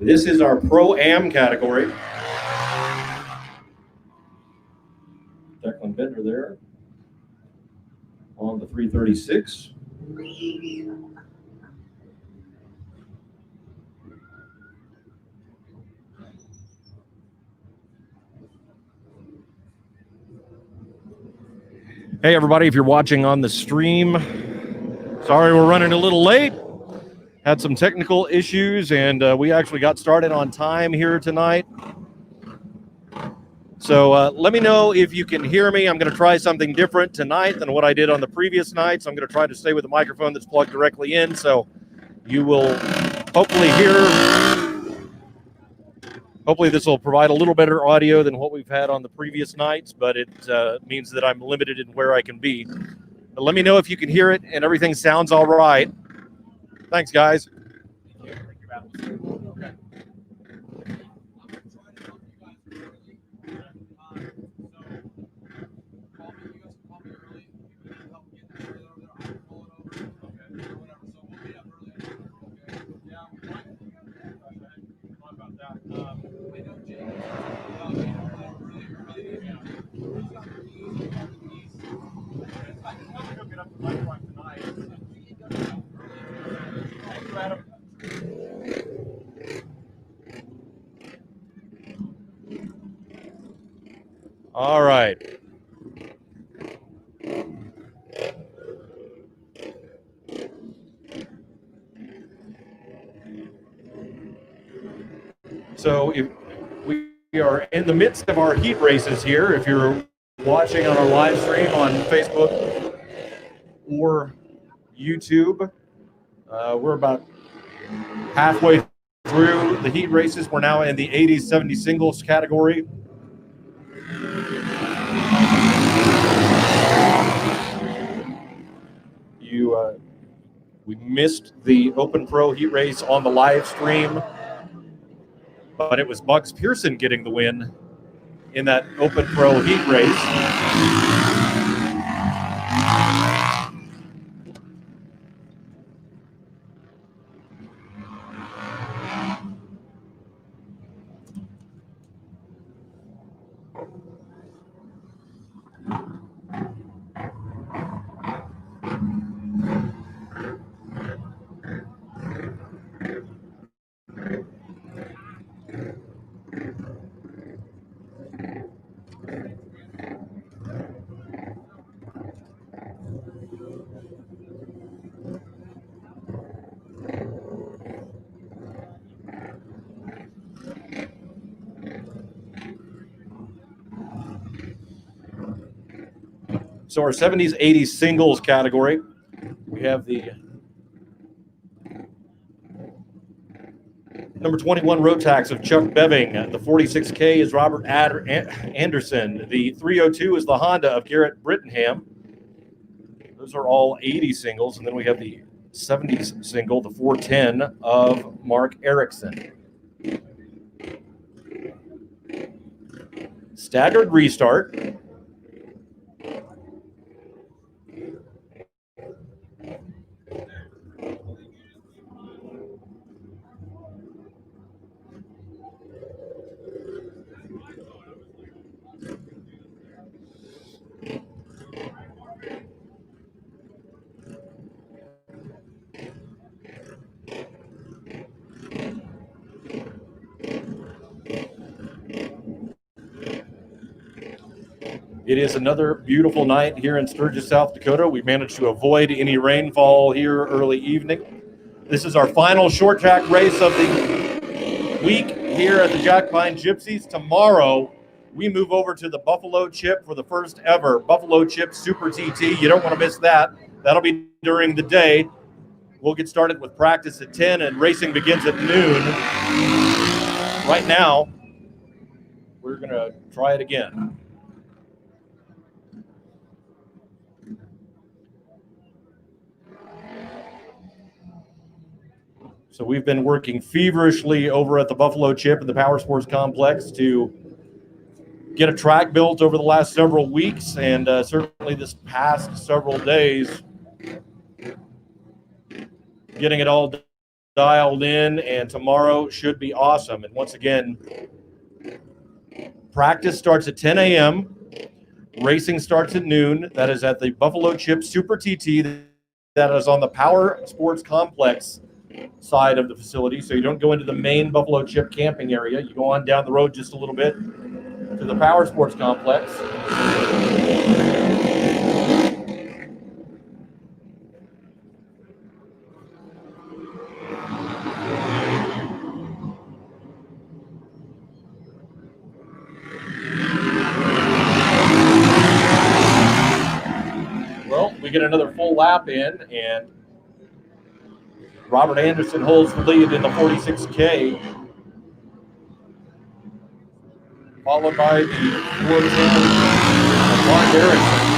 This is our Pro-Am category. Declan Bender there on the 336. Hey everybody, if you're watching on the stream, sorry we're running a little late. Had some technical issues, and we actually got started on time here tonight. So let me know if you can hear me. I'm going to try something different tonight than what I did on the previous nights. I'm going to try to stay with a microphone that's plugged directly in, so you will hopefully hear. Hopefully this will provide a little better audio than what we've had on the previous nights, but it means that I'm limited in where I can be. But let me know if you can hear it and everything sounds all right. Thanks, guys. All right. So if we are in the midst of our heat races here, if you're watching on our live stream on Facebook or YouTube, we're about halfway through the heat races. We're now in the 80-70 singles category. We missed the Open Pro heat race on the live stream, but it was Bugs Pearson getting the win in that Open Pro heat race. So our 70s, 80s singles category, we have the number 21 Rotax of Chuck Beving. The 46K is Robert Anderson. The 302 is the Honda of Garrett Brittenham. Those are all 80 singles. And then we have the 70s single, the 410 of Mark Erickson. Staggered restart. It is another beautiful night here in Sturgis, South Dakota. We managed to avoid any rainfall here early evening. This is our final short track race of the week here at the Jackpine Gypsies. Tomorrow, we move over to the Buffalo Chip for the first ever Buffalo Chip Super TT. You don't want to miss that. That'll be during the day. We'll get started with practice at 10 and racing begins at noon. Right now, we're going to try it again. So we've been working feverishly over at the Buffalo Chip and the Power Sports Complex to get a track built over the last several weeks, and certainly this past several days, getting it all dialed in, and tomorrow should be awesome. And once again, practice starts at 10 a.m., racing starts at noon. That is at the Buffalo Chip Super TT. That is on the Power Sports Complex side of the facility, so you don't go into the main Buffalo Chip camping area. You go on down the road just a little bit to the Power Sports Complex. Well, we get another full lap in, and Robert Anderson holds the lead in the 46K, followed by the 410 Mark Erickson.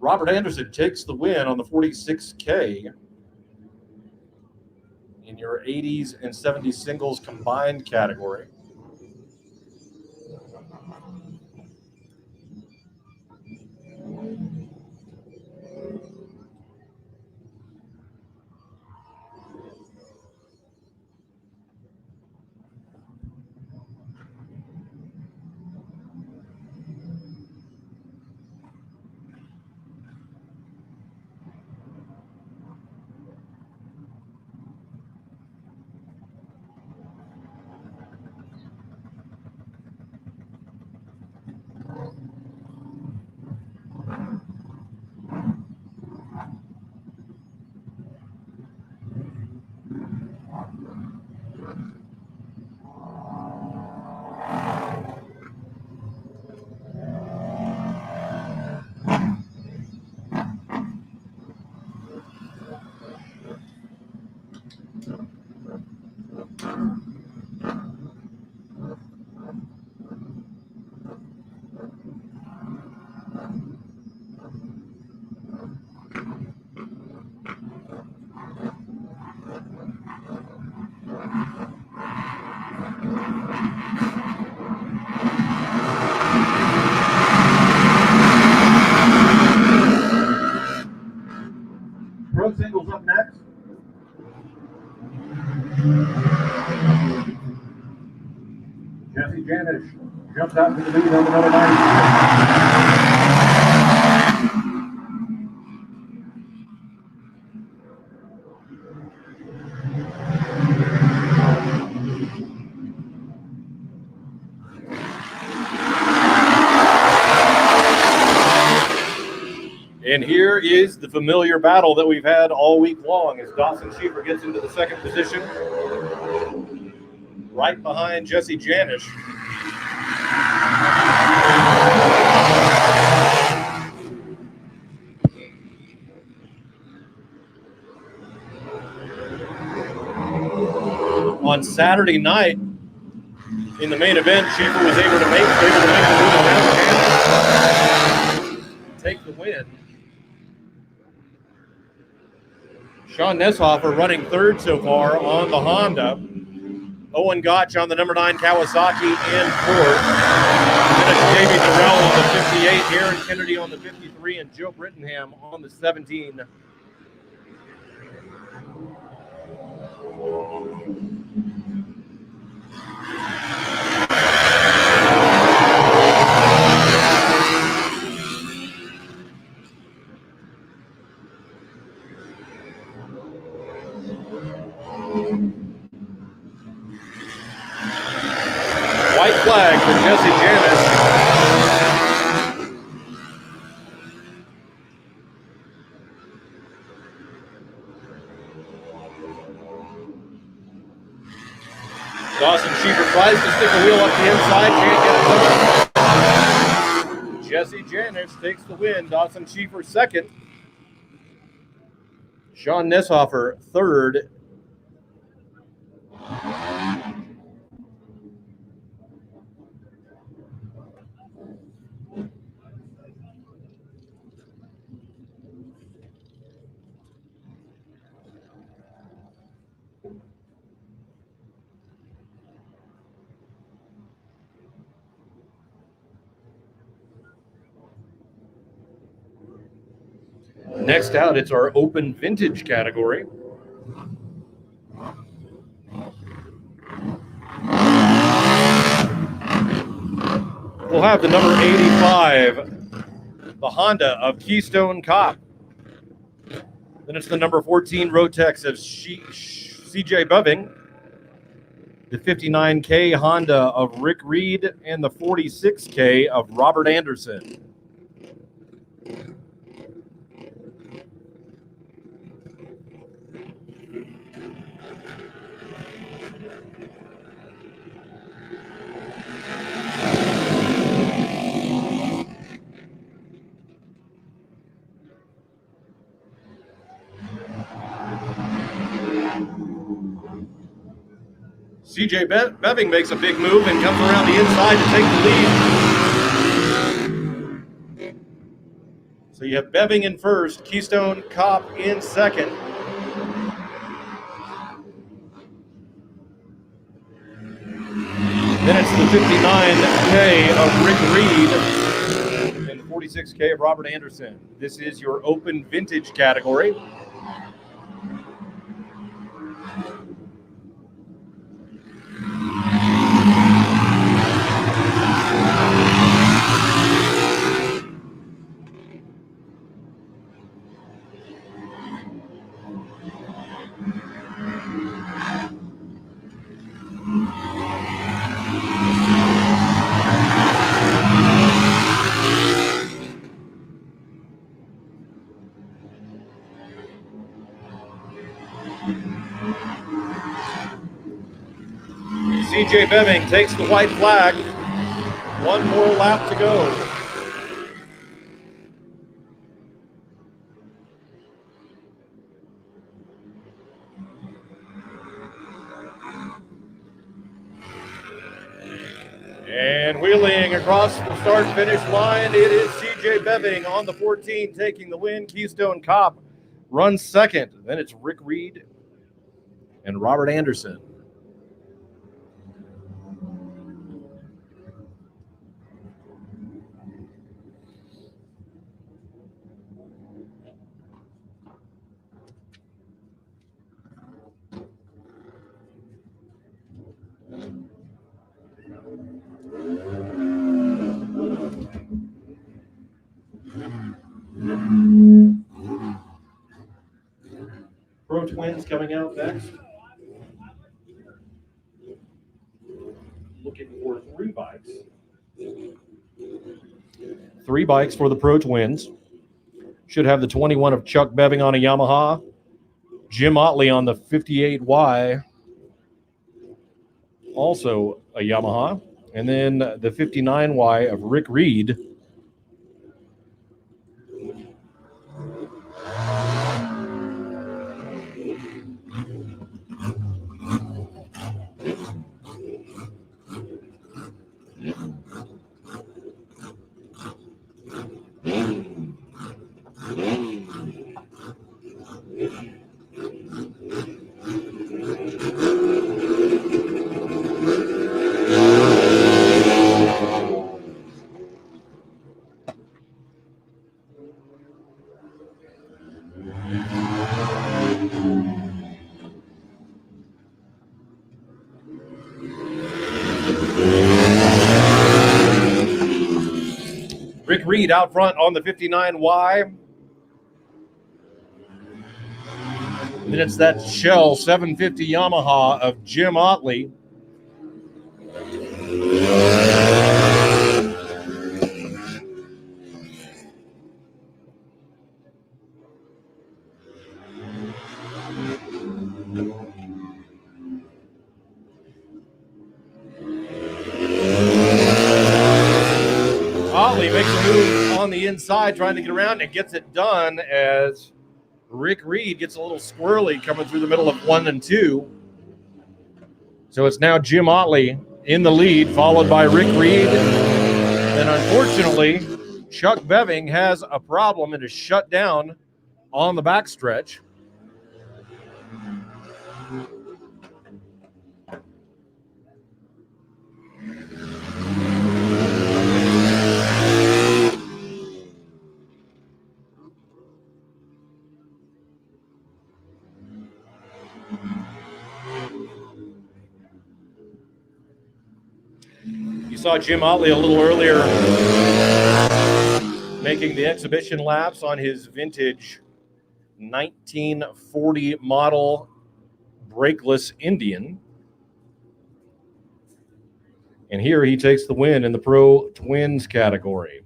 Robert Anderson takes the win on the 46K in your 80s and 70s singles combined category. Pro singles up next. Jesse Janish jumps out to the lead on the number 9. And here is the familiar battle that we've had all week long as Dawson Schiefer gets into the second position, right behind Jesse Janish. On Saturday night, in the main event, Schaefer was able to make the move around and take the win. Sean Nesshofer running third so far on the Honda. Owen Gotch on the number 9 Kawasaki in fourth. Then it's Davey Durrell on the 58, Aaron Kennedy on the 53, and Joe Brittenham on the 17. White flag for Jesse Janis. Dawson Schaefer tries to stick a wheel up the inside, can't get it done. Jesse Janis takes the win. Dawson Schaefer second. Sean Nesshofer third. Next out, it's our open vintage category. We'll have the number 85, the Honda of Keystone Cop. Then it's the number 14 Rotex of CJ Beving, the 59K Honda of Rick Reed, and the 46K of Robert Anderson. CJ Beving makes a big move and comes around the inside to take the lead. So you have Beving in first, Keystone Cop in second. Then it's the 59K of Rick Reed and the 46K of Robert Anderson. This is your open vintage category. CJ Beving takes the white flag. One more lap to go. And wheeling across the start-finish line, it is CJ Beving on the 14 taking the win. Keystone Cop runs second. Then it's Rick Reed and Robert Anderson. Pro Twins coming out next. Looking for 3 bikes. 3 bikes for the Pro Twins. Should have the 21 of Chuck Beving on a Yamaha. Jim Otley on the 58Y. Also a Yamaha. And then the 59Y of Rick Reed. Reed out front on the 59Y. And then it's that Shell 750 Yamaha of Jim Otley. Otley makes a move on the inside, trying to get around, and gets it done as Rick Reed gets a little squirrely coming through the middle of 1 and 2. So it's now Jim Otley in the lead, followed by Rick Reed. And unfortunately, Chuck Beving has a problem and is shut down on the backstretch. You saw Jim Otley a little earlier making the exhibition laps on his vintage 1940 model brakeless Indian. And here he takes the win in the Pro Twins category.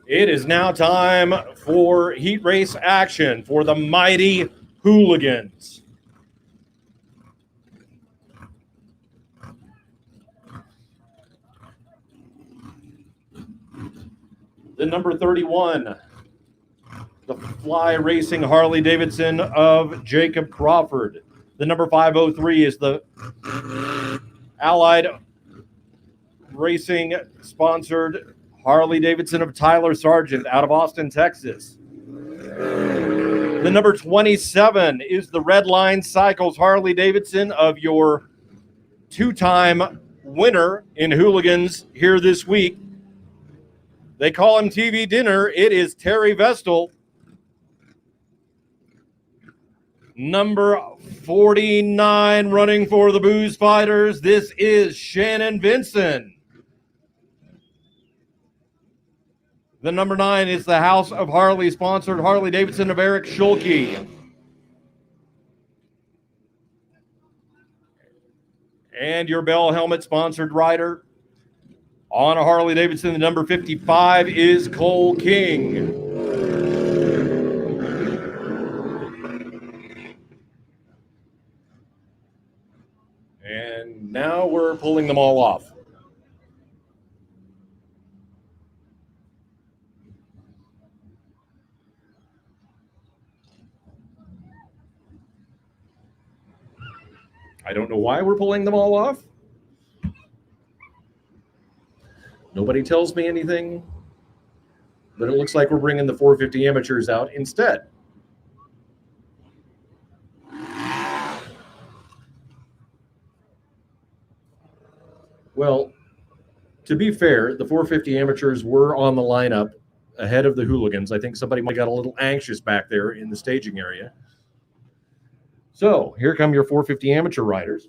It is now time for heat race action for the mighty Hooligans. The number 31, the Fly Racing Harley Davidson of Jacob Crawford. The number 503 is the Allied Racing sponsored Harley Davidson of Tyler Sargent out of Austin, Texas. The number 27 is the Red Line Cycles Harley Davidson of your two-time winner in Hooligans here this week. They call him TV Dinner. It is Terry Vestal. Number 49 running for the Booze Fighters. This is Shannon Vinson. The number 9 is the House of Harley sponsored Harley Davidson of Eric Schulke. And your Bell Helmet sponsored rider on a Harley Davidson, the number 55 is Cole King. And now we're pulling them all off. I don't know why we're pulling them all off. Nobody tells me anything, but it looks like we're bringing the 450 amateurs out instead. Well, to be fair, the 450 amateurs were on the lineup ahead of the Hooligans. I think somebody might have got a little anxious back there in the staging area. So here come your 450 amateur riders.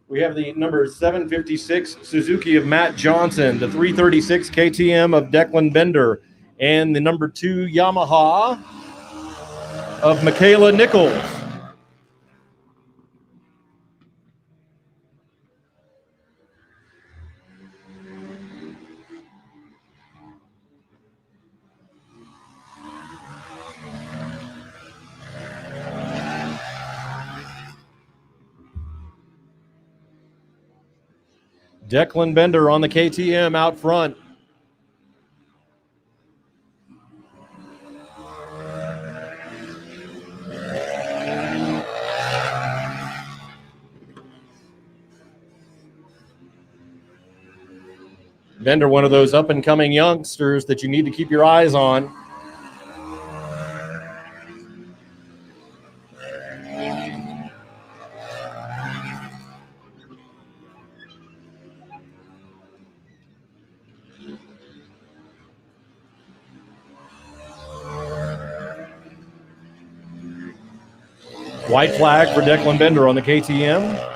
We have the number 756 Suzuki of Matt Johnson, the 336 KTM of Declan Bender, and the number 2 Yamaha of Michaela Nichols. Declan Bender on the KTM out front. Bender, one of those up-and-coming youngsters that you need to keep your eyes on. White flag for Declan Bender on the KTM.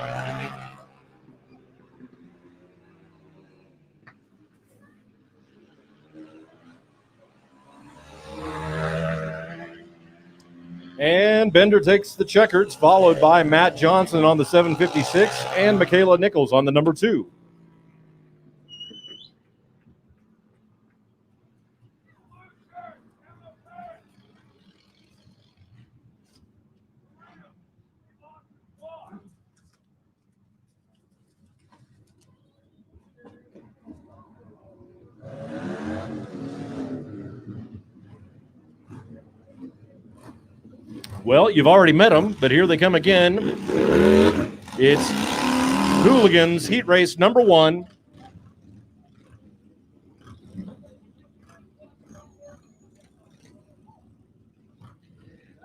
And Bender takes the checkers, followed by Matt Johnson on the 756 and Michaela Nichols on the number 2. Well, you've already met them, but here they come again. It's Hooligans Heat Race number 1.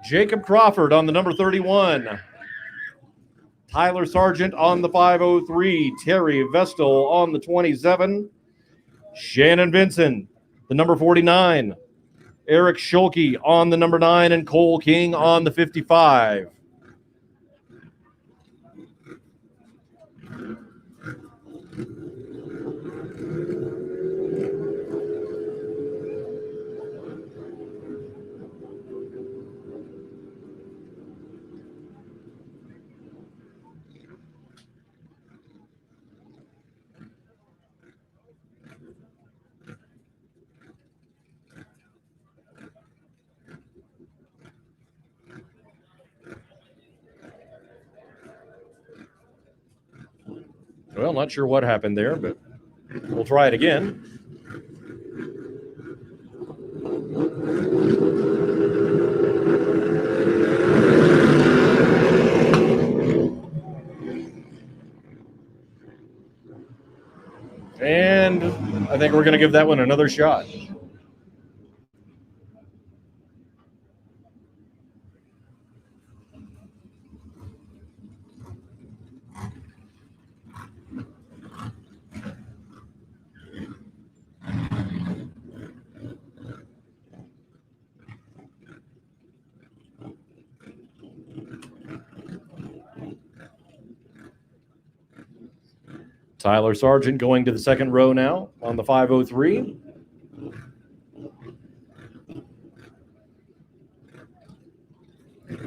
Jacob Crawford on the number 31. Tyler Sargent on the 503. Terry Vestal on the 27. Shannon Vincent, the number 49. Eric Schulke on the number 9 and Cole King on the 55. Well, not sure what happened there, but we'll try it again. And I think we're going to give that one another shot. Tyler Sargent going to the second row now on the 503.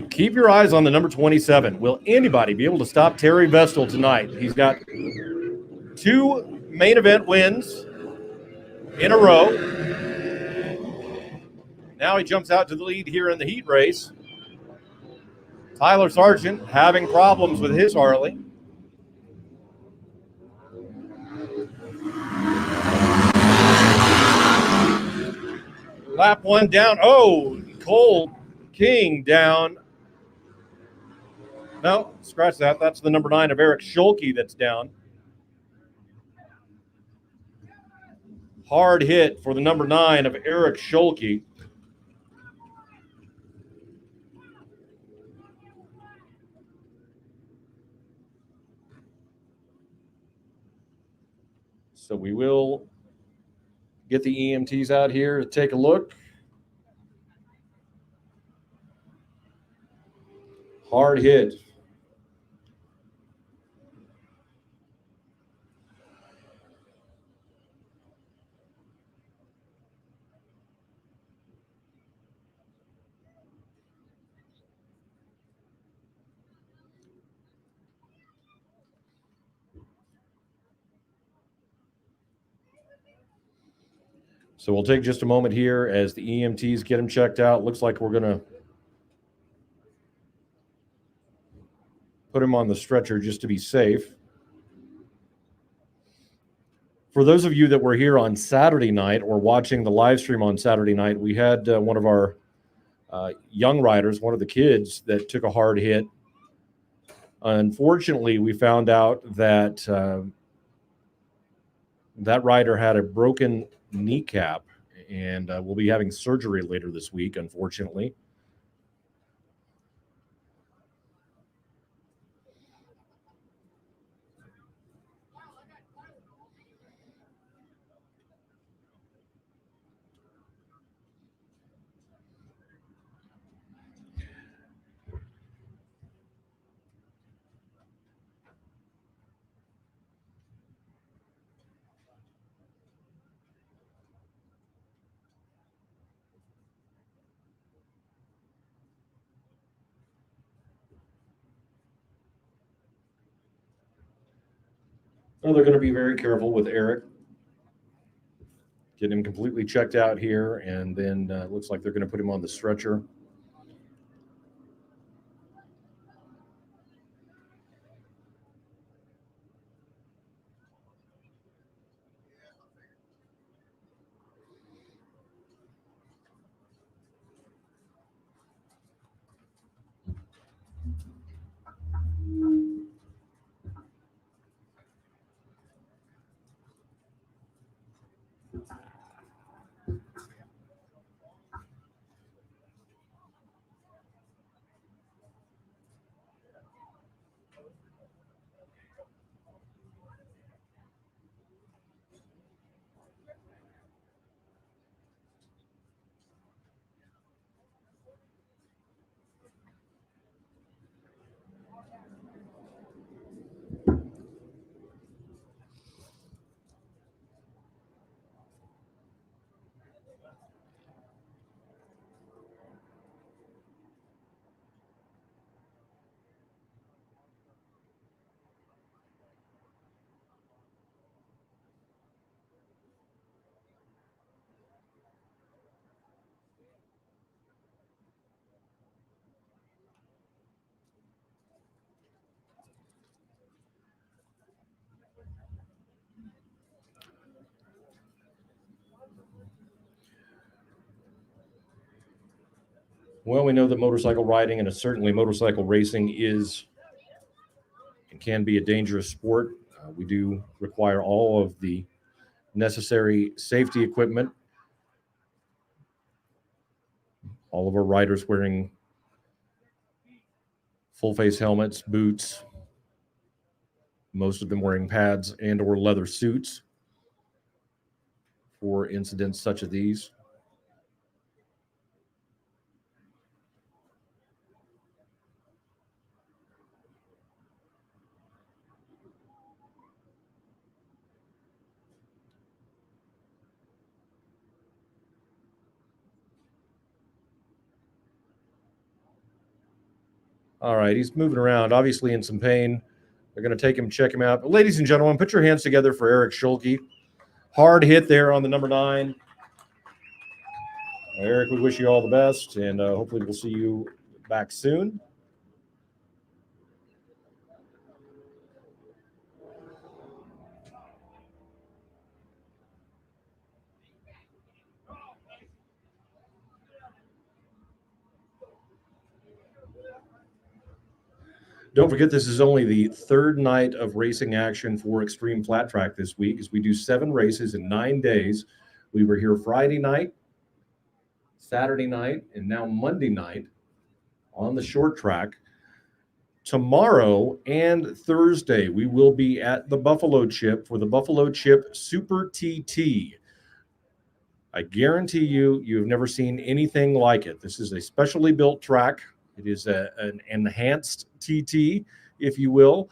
Keep your eyes on the number 27. Will anybody be able to stop Terry Vestal tonight? He's got 2 main event wins in a row. Now he jumps out to the lead here in the heat race. Tyler Sargent having problems with his Harley. Lap 1 down. Oh, Cole King down. No, scratch that. That's the number 9 of Eric Schulke that's down. Hard hit for the number 9 of Eric Schulke. So we will get the EMTs out here to take a look. Hard hit. So we'll take just a moment here as the EMTs get him checked out. Looks like we're going to put him on the stretcher just to be safe. For those of you that were here on Saturday night or watching the live stream on Saturday night, we had one of our young riders, one of the kids, that took a hard hit. Unfortunately, we found out that that rider had a broken kneecap, and will be having surgery later this week, unfortunately. Well, they're going to be very careful with Eric. Get him completely checked out here, and then looks like they're going to put him on the stretcher. Well, we know that motorcycle riding and certainly motorcycle racing is and can be a dangerous sport. We do require all of the necessary safety equipment. All of our riders wearing full face helmets, boots, most of them wearing pads and or leather suits for incidents such as these. All right, he's moving around, obviously in some pain. They're going to take him, check him out. But ladies and gentlemen, put your hands together for Eric Schulke. Hard hit there on the number 9. Eric, we wish you all the best, and hopefully we'll see you back soon. Don't forget, this is only the third night of racing action for Xtreem Flat Track this week, as we do 7 races in 9 days. We were here Friday night, Saturday night, and now Monday night on the short track. Tomorrow and Thursday, we will be at the Buffalo Chip for the Buffalo Chip Super TT. I guarantee you, you've never seen anything like it. This is a specially built track. It is an enhanced TT, if you will.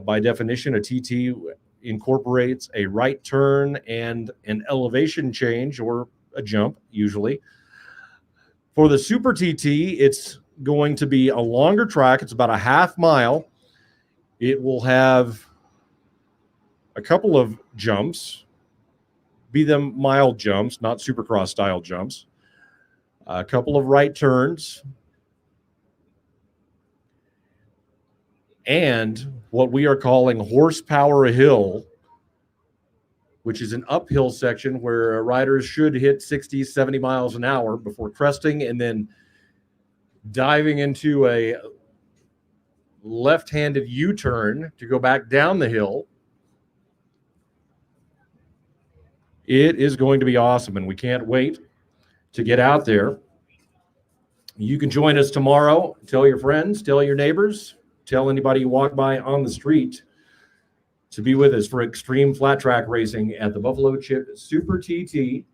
By definition, a TT incorporates a right turn and an elevation change, or a jump, usually. For the Super TT, it's going to be a longer track. It's about a half mile. It will have a couple of jumps, be them mild jumps, not supercross style jumps, a couple of right turns, and what we are calling horsepower hill, which is an uphill section where riders should hit 60, 70 miles an hour before cresting and then diving into a left-handed U-turn to go back down the hill. It is going to be awesome, and we can't wait to get out there. You can join us tomorrow. Tell your friends, tell your neighbors, tell anybody you walk by on the street to be with us for Xtreem flat track racing at the Buffalo Chip Super TT.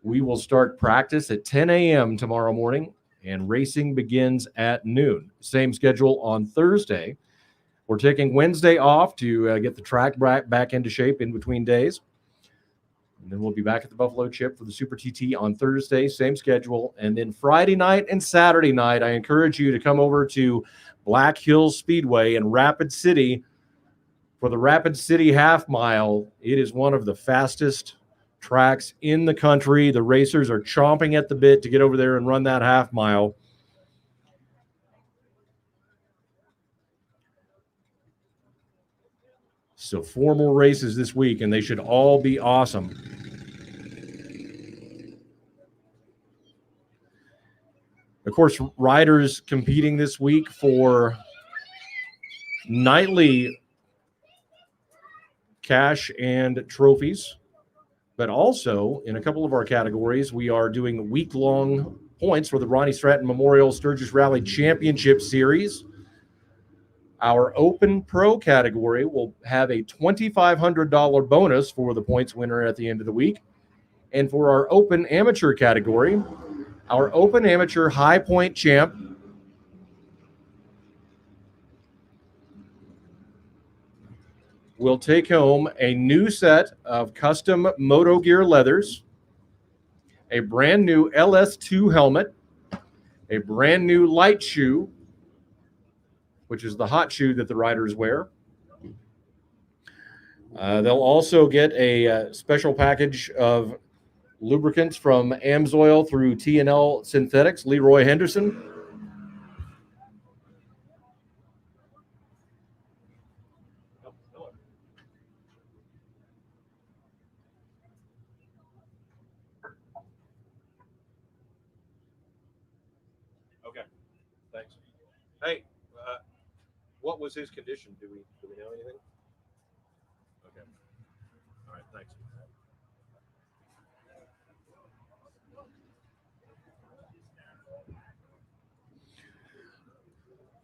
We will start practice at 10 a.m. tomorrow morning, and racing begins at noon. Same schedule on Thursday. We're taking Wednesday off to get the track back into shape in between days. And then we'll be back at the Buffalo Chip for the Super TT on Thursday, same schedule. And then Friday night and Saturday night, I encourage you to come over to Black Hills Speedway in Rapid City for the Rapid City Half Mile. It is one of the fastest tracks in the country. The racers are chomping at the bit to get over there and run that half mile. So 4 more races this week, and they should all be awesome. Of course, riders competing this week for nightly cash and trophies, but also in a couple of our categories, we are doing week-long points for the Ronnie Stratton Memorial Sturgis Rally Championship Series. Our Open Pro category will have a $2,500 bonus for the points winner at the end of the week. And for our Open Amateur category, our Open Amateur High Point champ will take home a new set of custom Moto Gear leathers, a brand new LS2 helmet, a brand new light shoe, which is the hot shoe that the riders wear. They'll also get a special package of lubricants from Amsoil through T&L Synthetics, Leroy Henderson. Okay, thanks. Hey, what was his condition? Do we know anything? Okay. All right, thanks.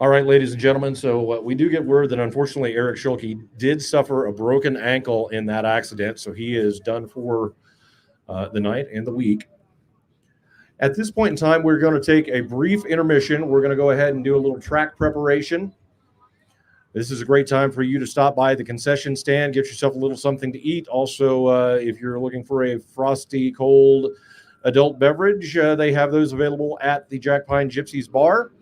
All right, ladies and gentlemen, so we do get word that unfortunately Eric Schulke did suffer a broken ankle in that accident, so he is done for the night and the week. At this point in time, we're going to take a brief intermission. We're going to go ahead and do a little track preparation. This is a great time for you to stop by the concession stand, get yourself a little something to eat. Also, if you're looking for a frosty, cold adult beverage, they have those available at the Jackpine Gypsies bar.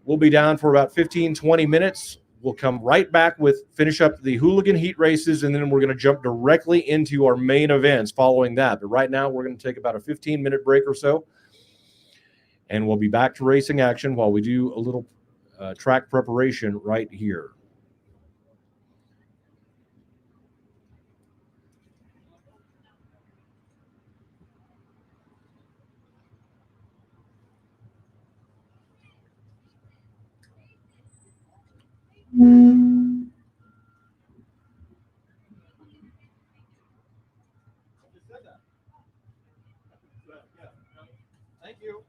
We'll be down for about 15, 20 minutes. We'll come right back finish up the hooligan heat races, and then we're going to jump directly into our main events following that. But right now, we're going to take about a 15-minute break or so, and we'll be back to racing action while we do a little track preparation right here. Thank you.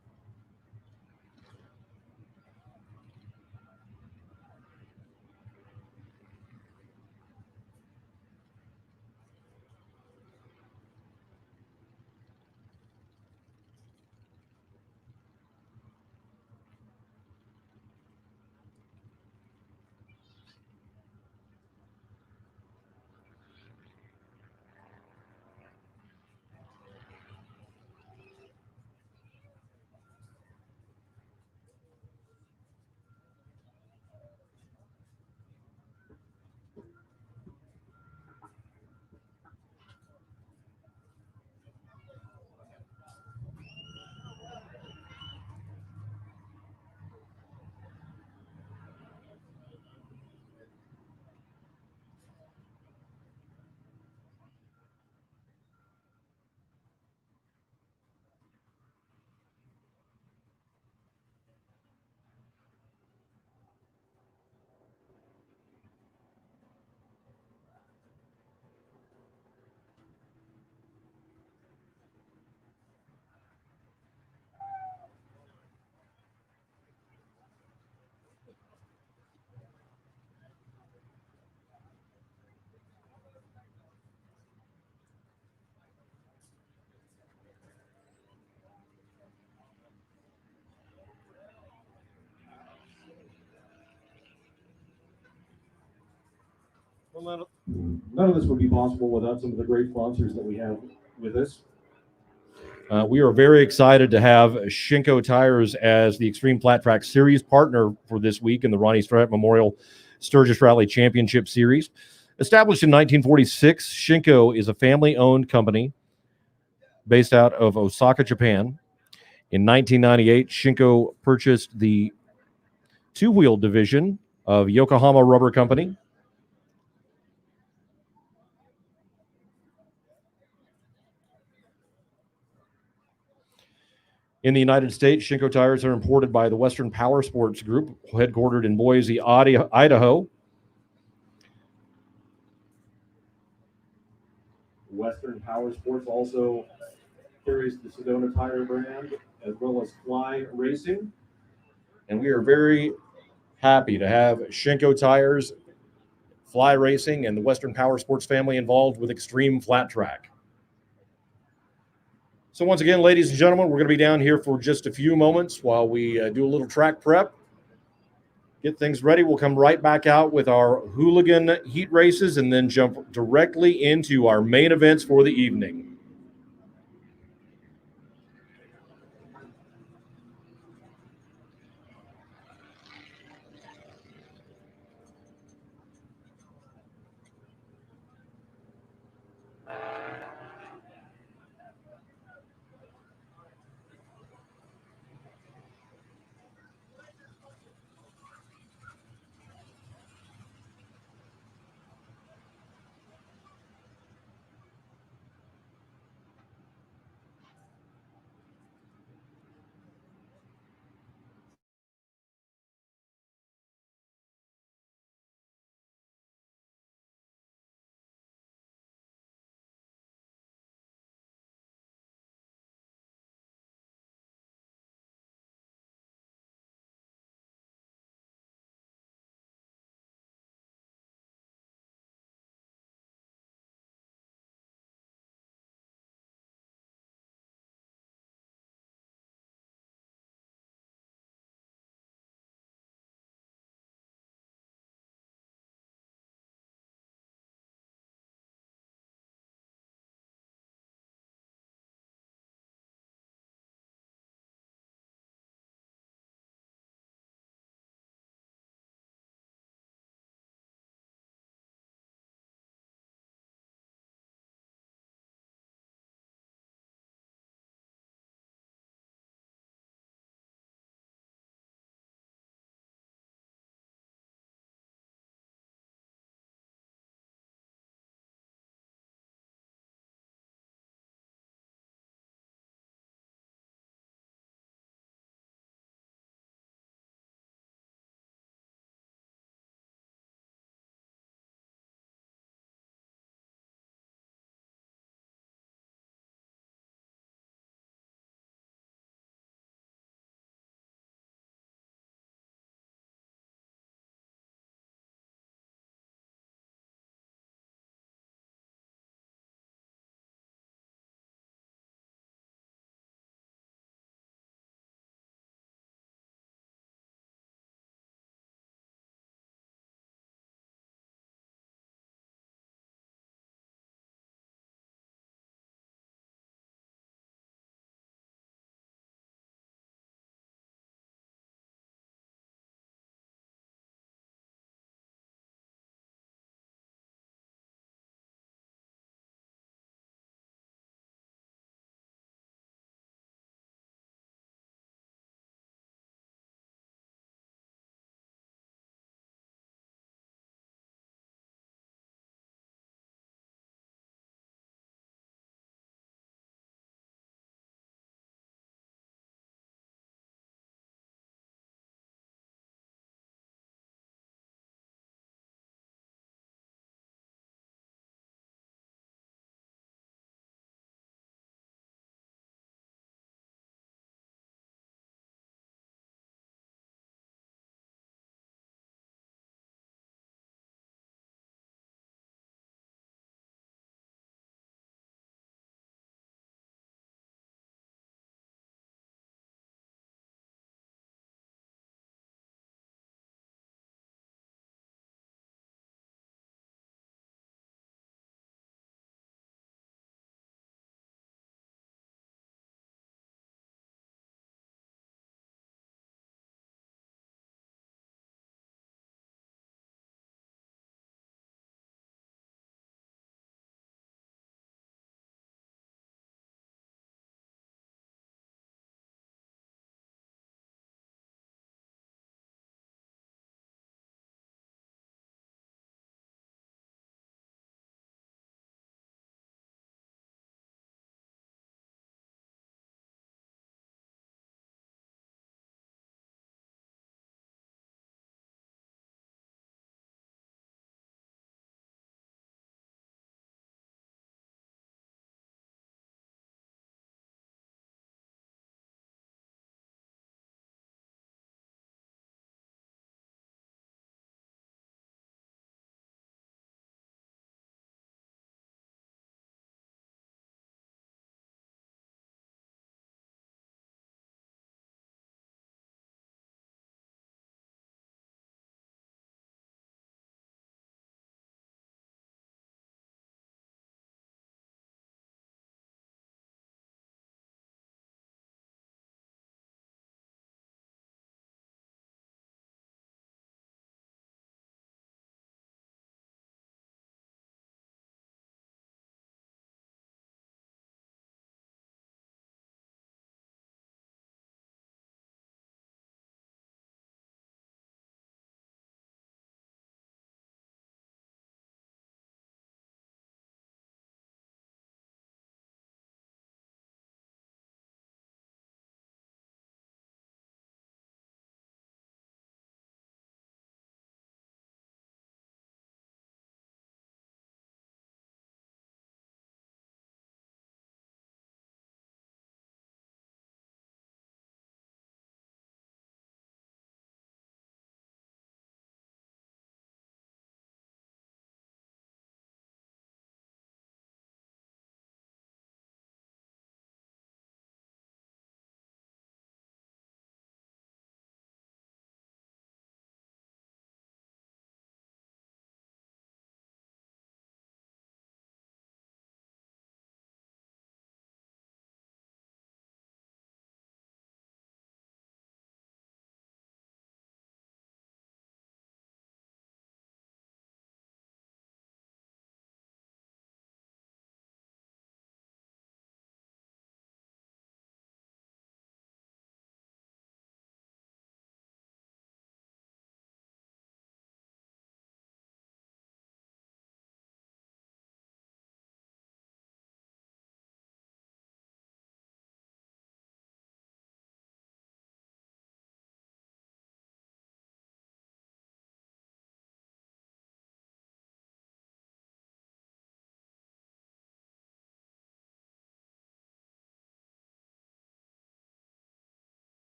None of this would be possible without some of the great sponsors that we have with us. We are very excited to have Shinko Tires as the Xtreem Flat Track Series partner for this week in the Ronnie Stratt Memorial Sturgis Rally Championship Series. Established in 1946, Shinko is a family-owned company based out of Osaka, Japan. In 1998, Shinko purchased the two-wheel division of Yokohama Rubber Company. In the United States, Shinko tires are imported by the Western Power Sports Group, headquartered in Boise, Idaho. Western Power Sports also carries the Sedona Tire brand, as well as Fly Racing. And we are very happy to have Shinko Tires, Fly Racing, and the Western Power Sports family involved with Xtreem Flat Track. So once again, ladies and gentlemen, we're going to be down here for just a few moments while we do a little track prep, get things ready. We'll come right back out with our hooligan heat races and then jump directly into our main events for the evening.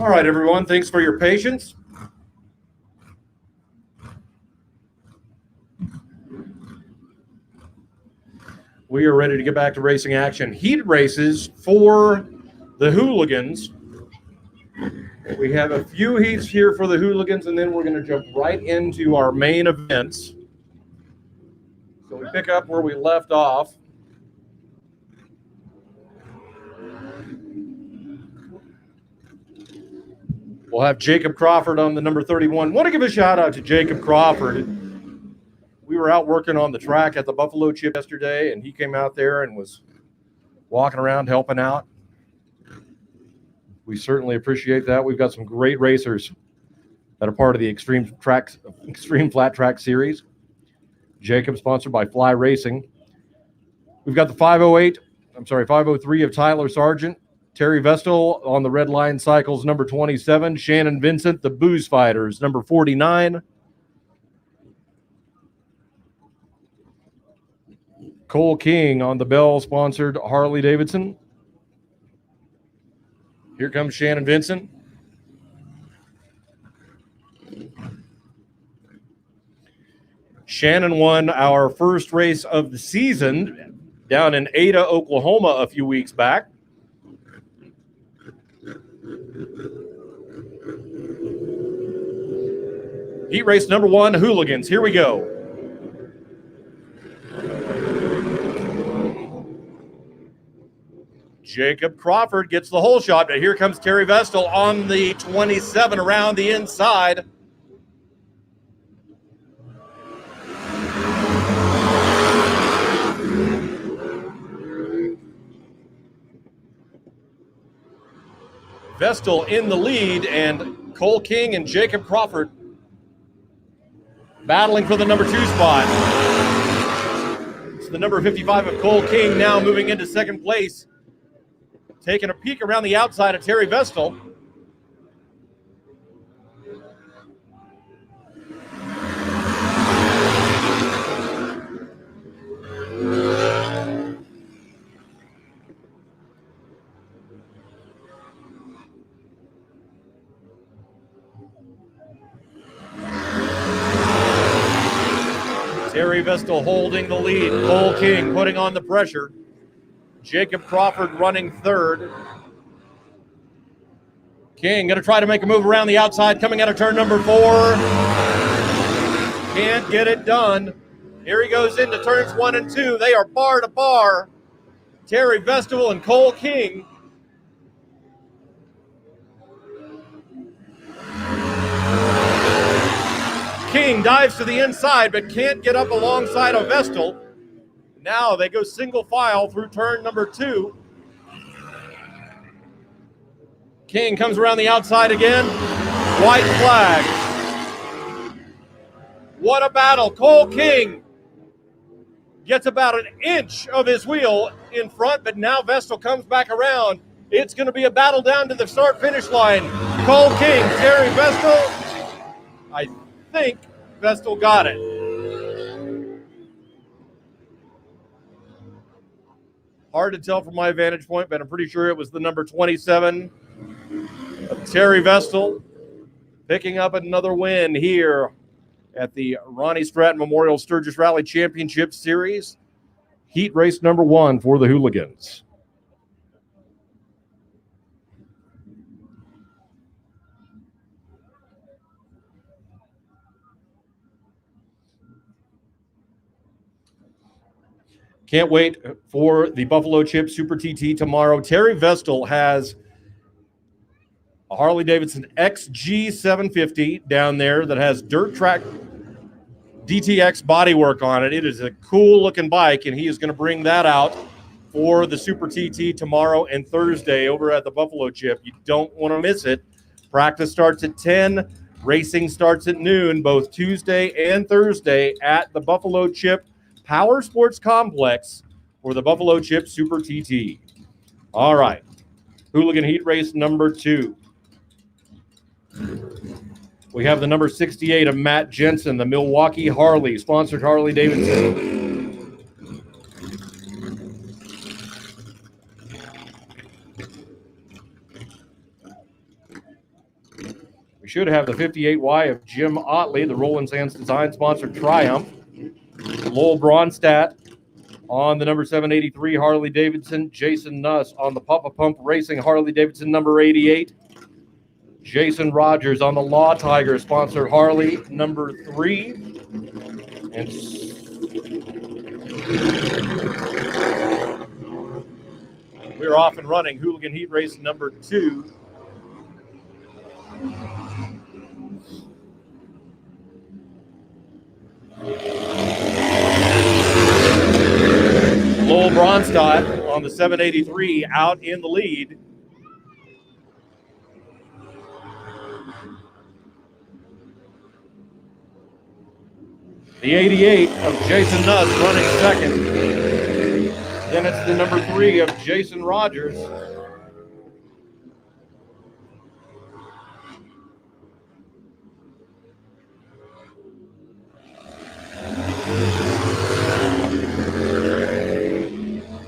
All right, everyone, thanks for your patience. We are ready to get back to racing action. Heat races for the Hooligans. We have a few heats here for the Hooligans, and then we're going to jump right into our main events. So we pick up where we left off. We'll have Jacob Crawford on the number 31. Want to give a shout out to Jacob Crawford. We were out working on the track at the Buffalo Chip yesterday, and he came out there and was walking around helping out. We certainly appreciate that. We've got some great racers that are part of the Xtreem Flat Track Series. Jacob, sponsored by Fly Racing. We've got the 503 of Tyler Sargent. Terry Vestal on the Red Line Cycles, number 27. Shannon Vincent, the Booze Fighters, number 49. Cole King on the Bell-sponsored Harley Davidson. Here comes Shannon Vincent. Shannon won our first race of the season down in Ada, Oklahoma a few weeks back. Heat race number 1, Hooligans. Here we go. Jacob Crawford gets the hole shot, but here comes Terry Vestal on the 27 around the inside. Vestal in the lead, and Cole King and Jacob Crawford battling for the number 2 spot. It's the number 55 of Cole King now moving into second place. Taking a peek around the outside of Terry Vestal. Terry Vestal holding the lead. Cole King putting on the pressure. Jacob Crawford running third. King going to try to make a move around the outside, coming out of turn number 4. Can't get it done. Here he goes into turns 1 and 2. They are bar to bar. Terry Vestal and Cole King. King dives to the inside, but can't get up alongside of Vestal. Now they go single file through turn number 2. King comes around the outside again. White flag. What a battle. Cole King gets about an inch of his wheel in front, but now Vestal comes back around. It's going to be a battle down to the start-finish line. Cole King, Terry Vestal. I think Vestal got it. Hard to tell from my vantage point, but I'm pretty sure it was the number 27 of Terry Vestal picking up another win here at the Ronnie Stratton Memorial Sturgis Rally Championship Series. Heat race number 1 for the Hooligans. Can't wait for the Buffalo Chip Super TT tomorrow. Terry Vestal has a Harley-Davidson XG750 down there that has dirt track DTX bodywork on it. It is a cool-looking bike, and he is going to bring that out for the Super TT tomorrow and Thursday over at the Buffalo Chip. You don't want to miss it. Practice starts at 10. Racing starts at noon, both Tuesday and Thursday at the Buffalo Chip Power Sports Complex for the Buffalo Chip Super TT. All right. Hooligan Heat Race number 2. We have the number 68 of Matt Jensen, the Milwaukee Harley, sponsored Harley Davidson. should have the 58Y of Jim Otley, the Roland Sands Design sponsor Triumph. Lowell Bronstadt on the number 783 Harley Davidson. Jason Nuss on the Papa Pump Racing Harley Davidson number 88. Jason Rogers on the Law Tiger sponsored Harley number 3. And we're off and running. Hooligan Heat Race number 2. Lowell Bronstadt on the 783 out in the lead. The 88 of Jason Nuss running second. Then it's the number 3 of Jason Rogers.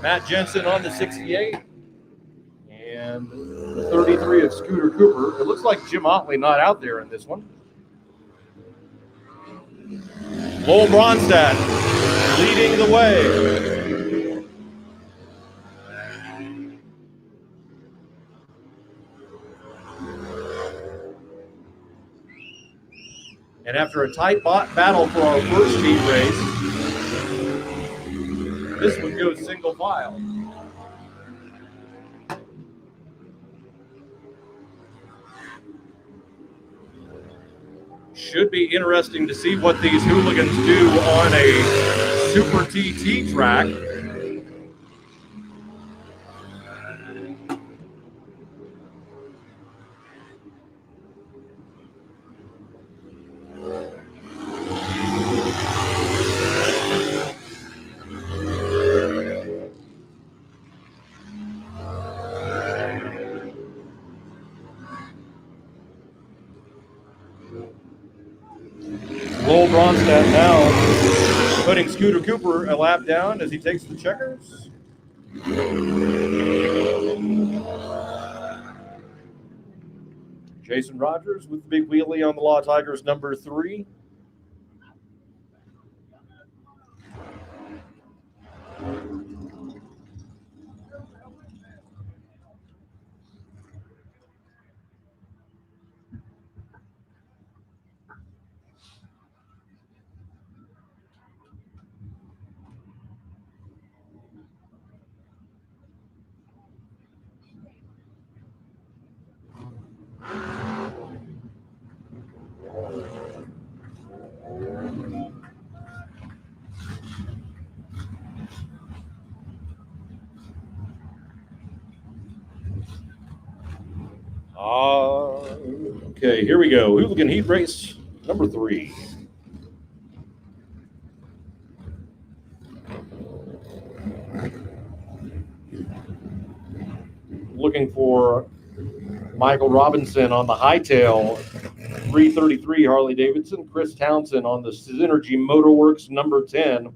Matt Jensen on the 68. And the 33 of Scooter Cooper. It looks like Jim Otley not out there in this one. Lowell Bronstadt leading the way. And after a tight battle for our first heat race, this one goes single file. Should be interesting to see what these hooligans do on a Super TT track. Lowell Bronstadt now putting Scooter Cooper a lap down as he takes the checkers. Jason Rogers with the big wheelie on the Law Tigers number 3. Okay, here we go. Hooligan Heat Race number 3. Looking for Michael Robinson on the Hightail 333 Harley Davidson. Chris Townsend on the Synergy Motorworks number 10.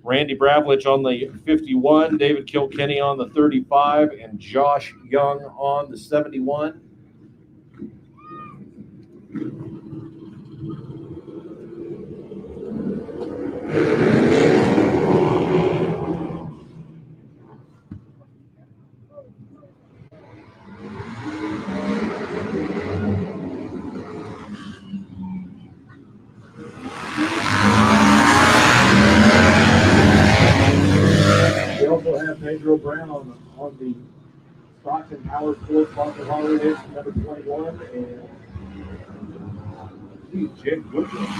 Randy Bravlich on the 51. David Kilkenny on the 35. And Josh Young on the 71. We also have Pedro Brown on the Stockton Power Sports sponsor Harley Davidson number 21 and Jake Woodruff.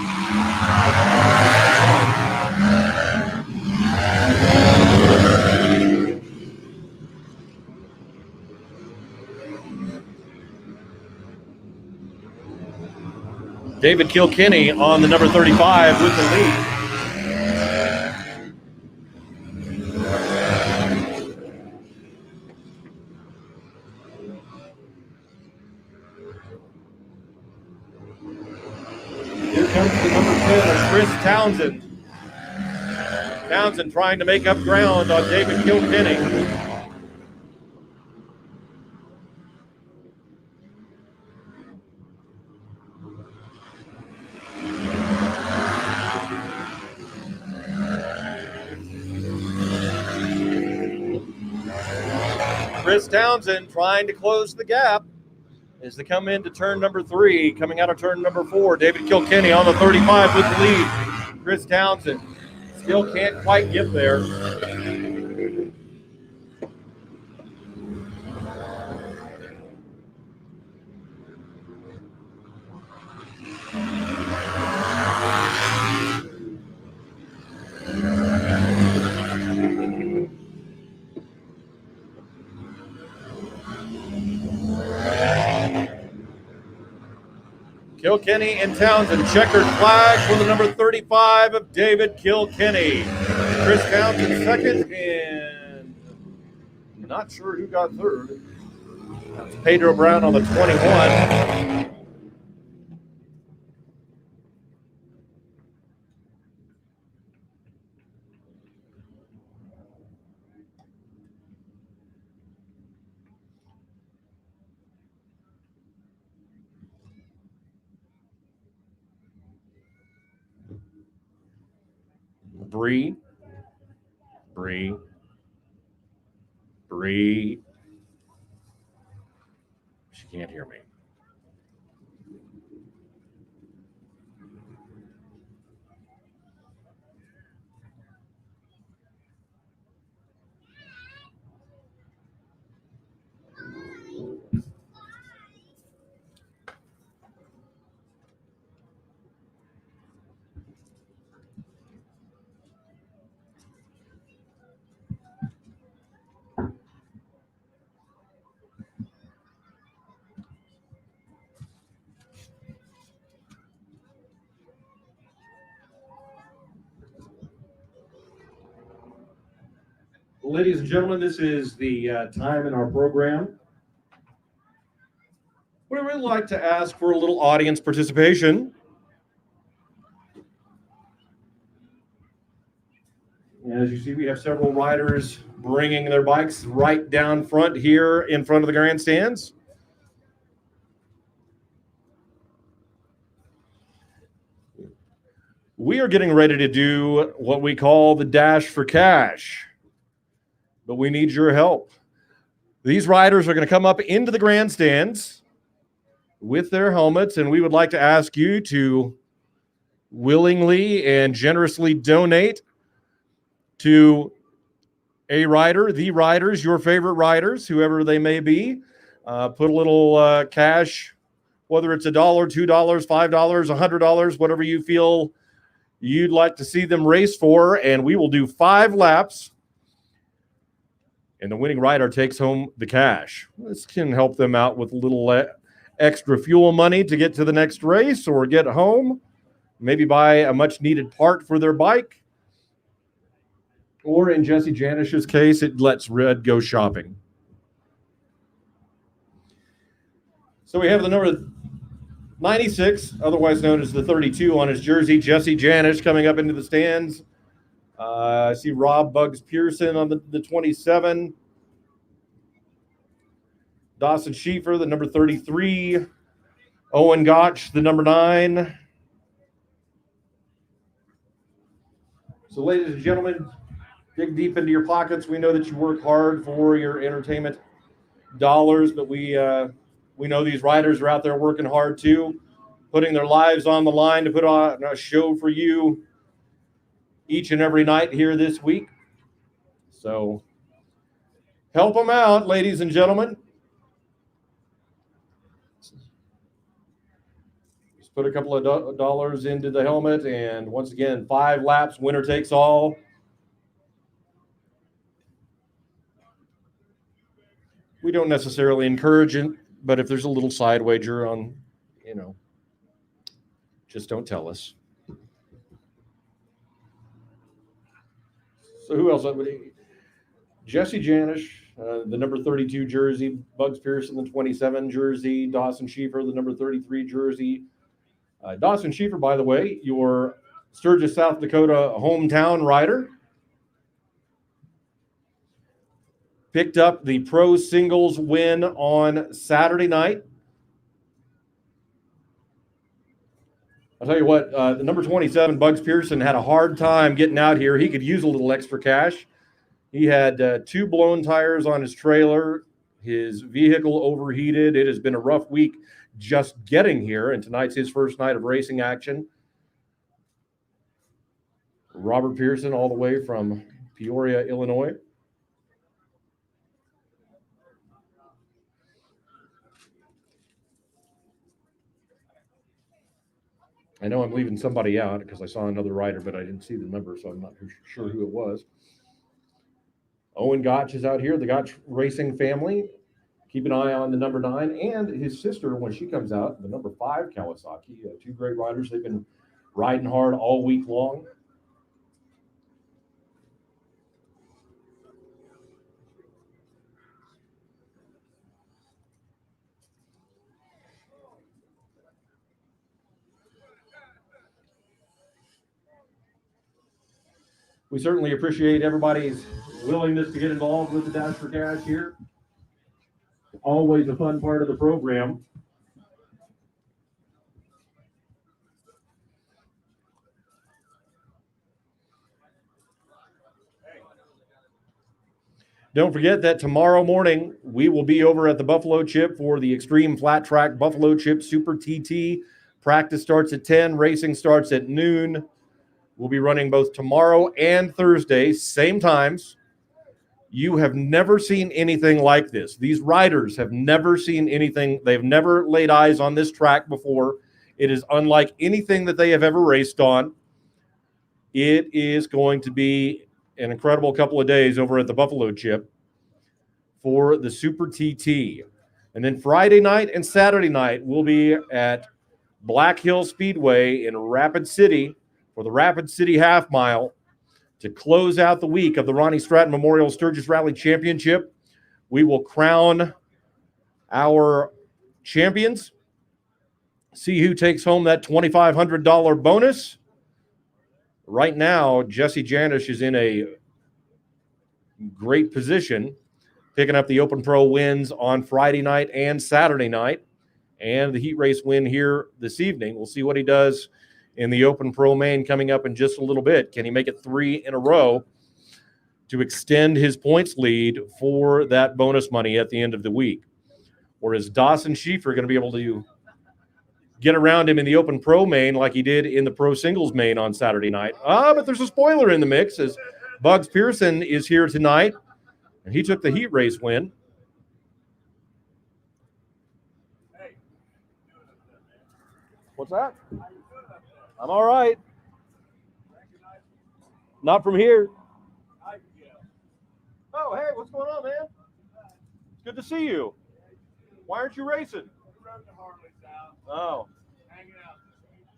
David Kilkenny on the number 35 with the lead. Here comes the number 10, Chris Townsend. Townsend trying to make up ground on David Kilkenny. Chris Townsend trying to close the gap as they come into turn number 3. Coming out of turn number 4, David Kilkenny on the 35 with the lead. Chris Townsend still can't quite get there. Kilkenny and Townsend, checkered flag for the number 35 of David Kilkenny. Chris Townsend second, and not sure who got third. That's Pedro Brown on the 21. Bree. She can't hear me. Ladies and gentlemen, this is the time in our program. We would like to ask for a little audience participation. As you see, we have several riders bringing their bikes right down front here in front of the grandstands. We are getting ready to do what we call the Dash for Cash, but we need your help. These riders are going to come up into the grandstands with their helmets, and we would like to ask you to willingly and generously donate to a rider, the riders, your favorite riders, whoever they may be. Put a little cash, whether it's $1, $2, $5, $100, whatever you feel you'd like to see them race for, and we will do 5 laps, and the winning rider takes home the cash. This can help them out with a little extra fuel money to get to the next race or get home, maybe buy a much-needed part for their bike, or in Jesse Janish's case, it lets Red go shopping. So we have the number 96, otherwise known as the 32 on his jersey, Jesse Janish, coming up into the stands. I see Rob Bugs Pearson on the 27. Dawson Schieffer, the number 33. Owen Gotch, the number 9. So, ladies and gentlemen, dig deep into your pockets. We know that you work hard for your entertainment dollars, but we know these riders are out there working hard too, putting their lives on the line to put on a show for you each and every night here this week. So help them out, ladies and gentlemen. Just put a couple of dollars into the helmet, and once again, 5 laps, winner takes all. We don't necessarily encourage it, but if there's a little side wager on, just don't tell us. So who else? Jesse Janish, the number 32 jersey. Bugs Pearson, the 27 jersey. Dawson Schieffer, the number 33 jersey. Dawson Schieffer, by the way, your Sturgis, South Dakota hometown rider. Picked up the pro singles win on Saturday night. I'll tell you what, the number 27, Bugs Pearson, had a hard time getting out here. He could use a little extra cash. He had 2 blown tires on his trailer, His vehicle overheated. It has been a rough week just getting here, and tonight's his first night of racing action. Robert Pearson, all the way from Peoria, Illinois. I know I'm leaving somebody out because I saw another rider, but I didn't see the number, so I'm not sure who it was. Owen Gotch is out here, the Gotch Racing family. Keep an eye on the number 9 and his sister when she comes out, the number 5 Kawasaki. Two great riders. They've been riding hard all week long. We certainly appreciate everybody's willingness to get involved with the Dash for Cash here. Always a fun part of the program. Don't forget that tomorrow morning we will be over at the Buffalo Chip for the Xtreem Flat Track Buffalo Chip Super TT. Practice starts at 10, racing starts at noon. We'll be running both tomorrow and Thursday, same times. You have never seen anything like this. These riders have never seen anything. They've never laid eyes on this track before. It is unlike anything that they have ever raced on. It is going to be an incredible couple of days over at the Buffalo Chip for the Super TT. And then Friday night and Saturday night, we'll be at Black Hill Speedway in Rapid City for the Rapid City Half Mile to close out the week of the Ronnie Stratton Memorial Sturgis Rally Championship. We will crown our champions, see who takes home that $2,500 bonus. Right now, Jesse Janish is in a great position, picking up the Open Pro wins on Friday night and Saturday night, and the heat race win here this evening. We'll see what he does in the Open Pro Main coming up in just a little bit. Can he make it 3 in a row to extend his points lead for that bonus money at the end of the week? Or is Dawson Schieffer going to be able to get around him in the Open Pro Main like he did in the Pro Singles Main on Saturday night? But there's a spoiler in the mix as Bugs Pearson is here tonight, and he took the heat race win. What's that? I'm all right. Not from here. Oh, hey, what's going on, man? It's good to see you. Why aren't you racing? Oh.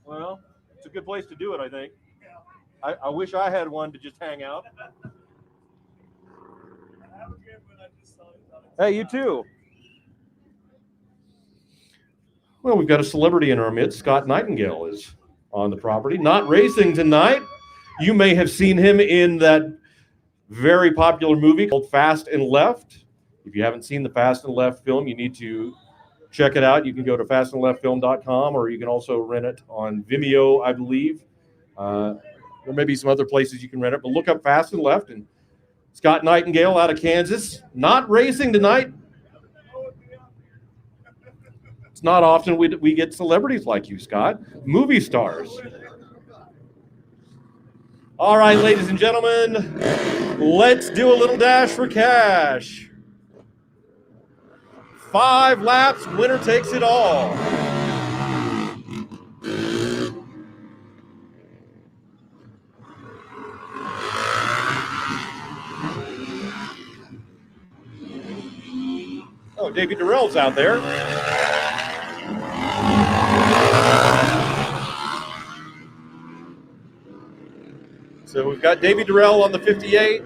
Well, it's a good place to do it, I think. I wish I had one to just hang out. Hey, you too. Well, we've got a celebrity in our midst. Scott Nightingale is on the property, not racing tonight. You may have seen him in that very popular movie called Fast and Left. If you haven't seen the Fast and Left film, you need to check it out. You can go to fastandleftfilm.com, or you can also rent it on Vimeo, I believe. There may be some other places you can rent it, but look up Fast and Left. And Scott Nightingale out of Kansas, not racing tonight. It's not often we get celebrities like you, Scott. Movie stars. All right, ladies and gentlemen, let's do a little dash for cash. 5 laps, winner takes it all. Oh, Davey Durrell's out there. So we've got Davey Durrell on the 58,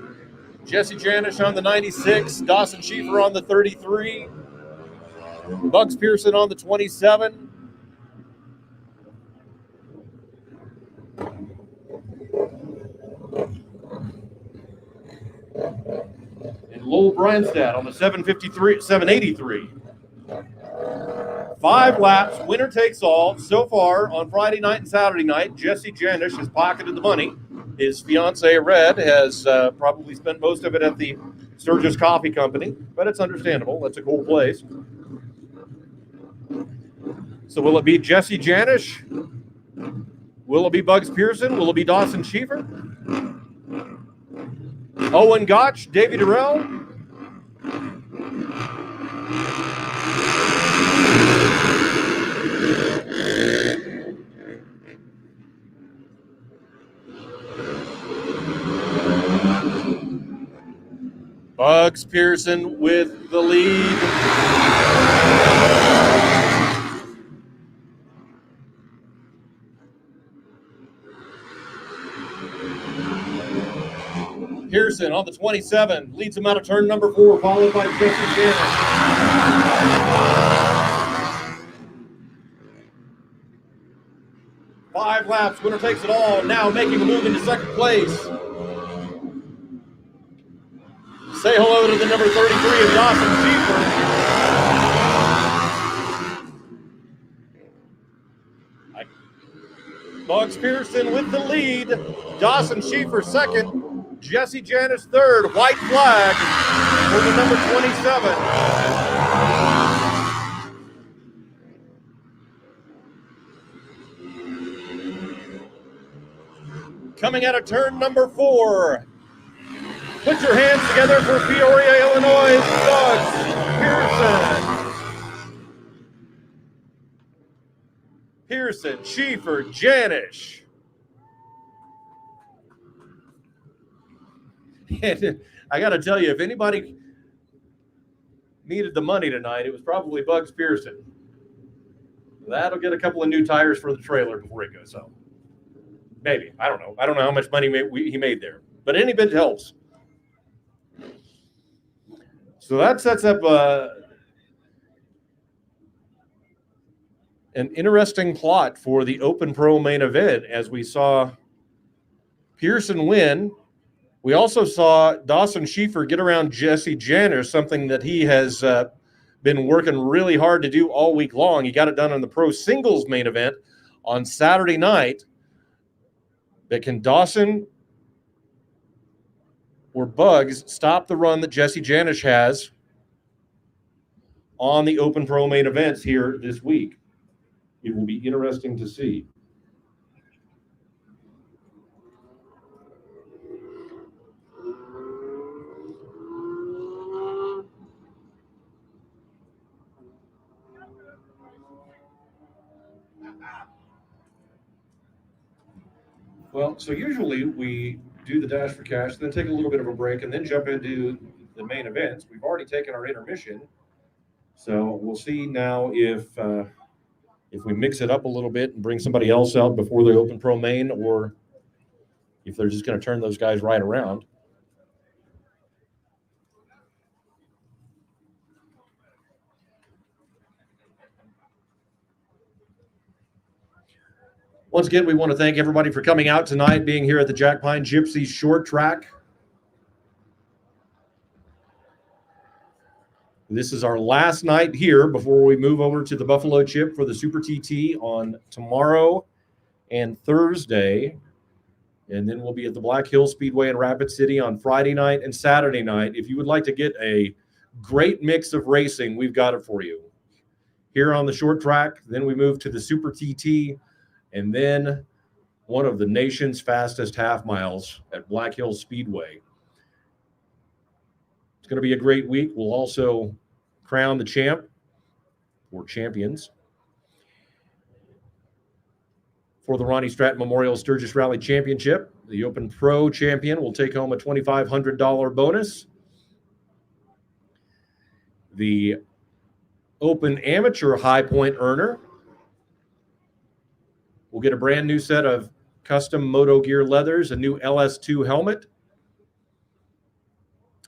Jesse Janish on the 96, Dawson Schieffer on the 33, Bugs Pearson on the 27. And Lowell Bryanstad on the 783. 5 laps, winner takes all. So far on Friday night and Saturday night, Jesse Janish has pocketed the money. His fiancee, Red, has probably spent most of it at the Sturgis Coffee Company, but it's understandable. That's a cool place. So will it be Jesse Janish? Will it be Bugs Pearson? Will it be Dawson Schiefer? Owen Gotch? Davey Durrell? Bugs Pearson with the lead. Pearson on the 27, leads him out of turn number 4, followed by Jesse Janish. 5 laps, winner takes it all, now making a move into second place. Say hello to the number 33 of Dawson Schiefer. Bugs Pearson with the lead. Dawson Schiefer second. Jesse Janish third. White flag for the number 27. Coming out of turn number 4. Put your hands together for Peoria, Illinois, Bugs Pearson. Pearson, Schiefer, Janish. And I got to tell you, if anybody needed the money tonight, it was probably Bugs Pearson. That'll get a couple of new tires for the trailer before it goes home. Maybe. I don't know. I don't know how much money he made there. But any bit helps. So that sets up an interesting plot for the Open Pro main event, as we saw Pearson win. We also saw Dawson Schiefer get around Jesse Janish, something that he has been working really hard to do all week long. He got it done on the Pro Singles main event on Saturday night. But can Dawson or Bugs stop the run that Jesse Janish has on the Open Pro main events here this week? It will be interesting to see. Well, so usually we do the Dash for Cash, then take a little bit of a break, and then jump into the main events. We've already taken our intermission, so we'll see now if we mix it up a little bit and bring somebody else out before the Open Pro main, or if they're just going to turn those guys right around. Once again, we want to thank everybody for coming out tonight, being here at the Jackpine Gypsies short track. This is our last night here before we move over to the Buffalo Chip for the Super TT on tomorrow and Thursday. And then we'll be at the Black Hill Speedway in Rapid City on Friday night and Saturday night. If you would like to get a great mix of racing, we've got it for you. Here on the short track, then we move to the Super TT, and then one of the nation's fastest half miles at Black Hill Speedway. It's going to be a great week. We'll also crown the champ or champions for the Ronnie Stratton Memorial Sturgis Rally Championship. The Open Pro champion will take home a $2,500 bonus. The Open Amateur High Point earner will get a brand new set of custom Moto Gear leathers, a new LS2 helmet,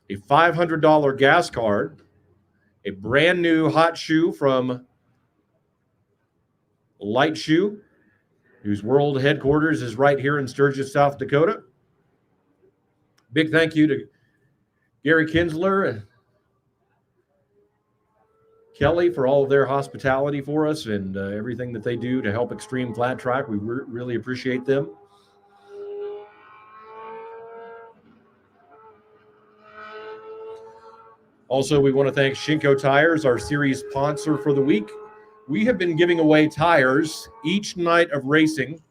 a $500 gas card, a brand new hot shoe from Light Shoe, whose world headquarters is right here in Sturgis, South Dakota. Big thank you to Gary Kinsler and Kelly for all of their hospitality for us and everything that they do to help Xtreem Flat Track. We really appreciate them. Also, we want to thank Shinko Tires, our series sponsor for the week. We have been giving away tires each night of racing.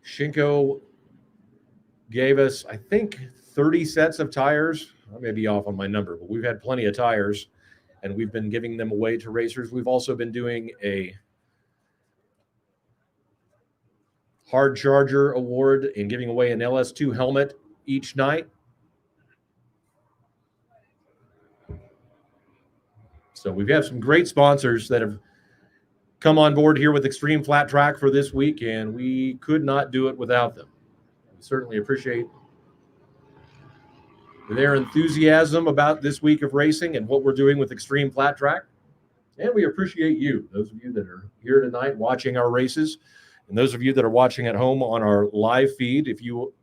Shinko gave us, I think, 30 sets of tires. I may be off on my number, but we've had plenty of tires, and we've been giving them away to racers. We've also been doing a hard charger award and giving away an LS2 helmet each night. So we've had some great sponsors that have come on board here with Xtreem Flat Track for this week, and we could not do it without them. We certainly appreciate their enthusiasm about this week of racing and what we're doing with Xtreem Flat Track. And we appreciate you, those of you that are here tonight watching our races, and those of you that are watching at home on our live feed. If you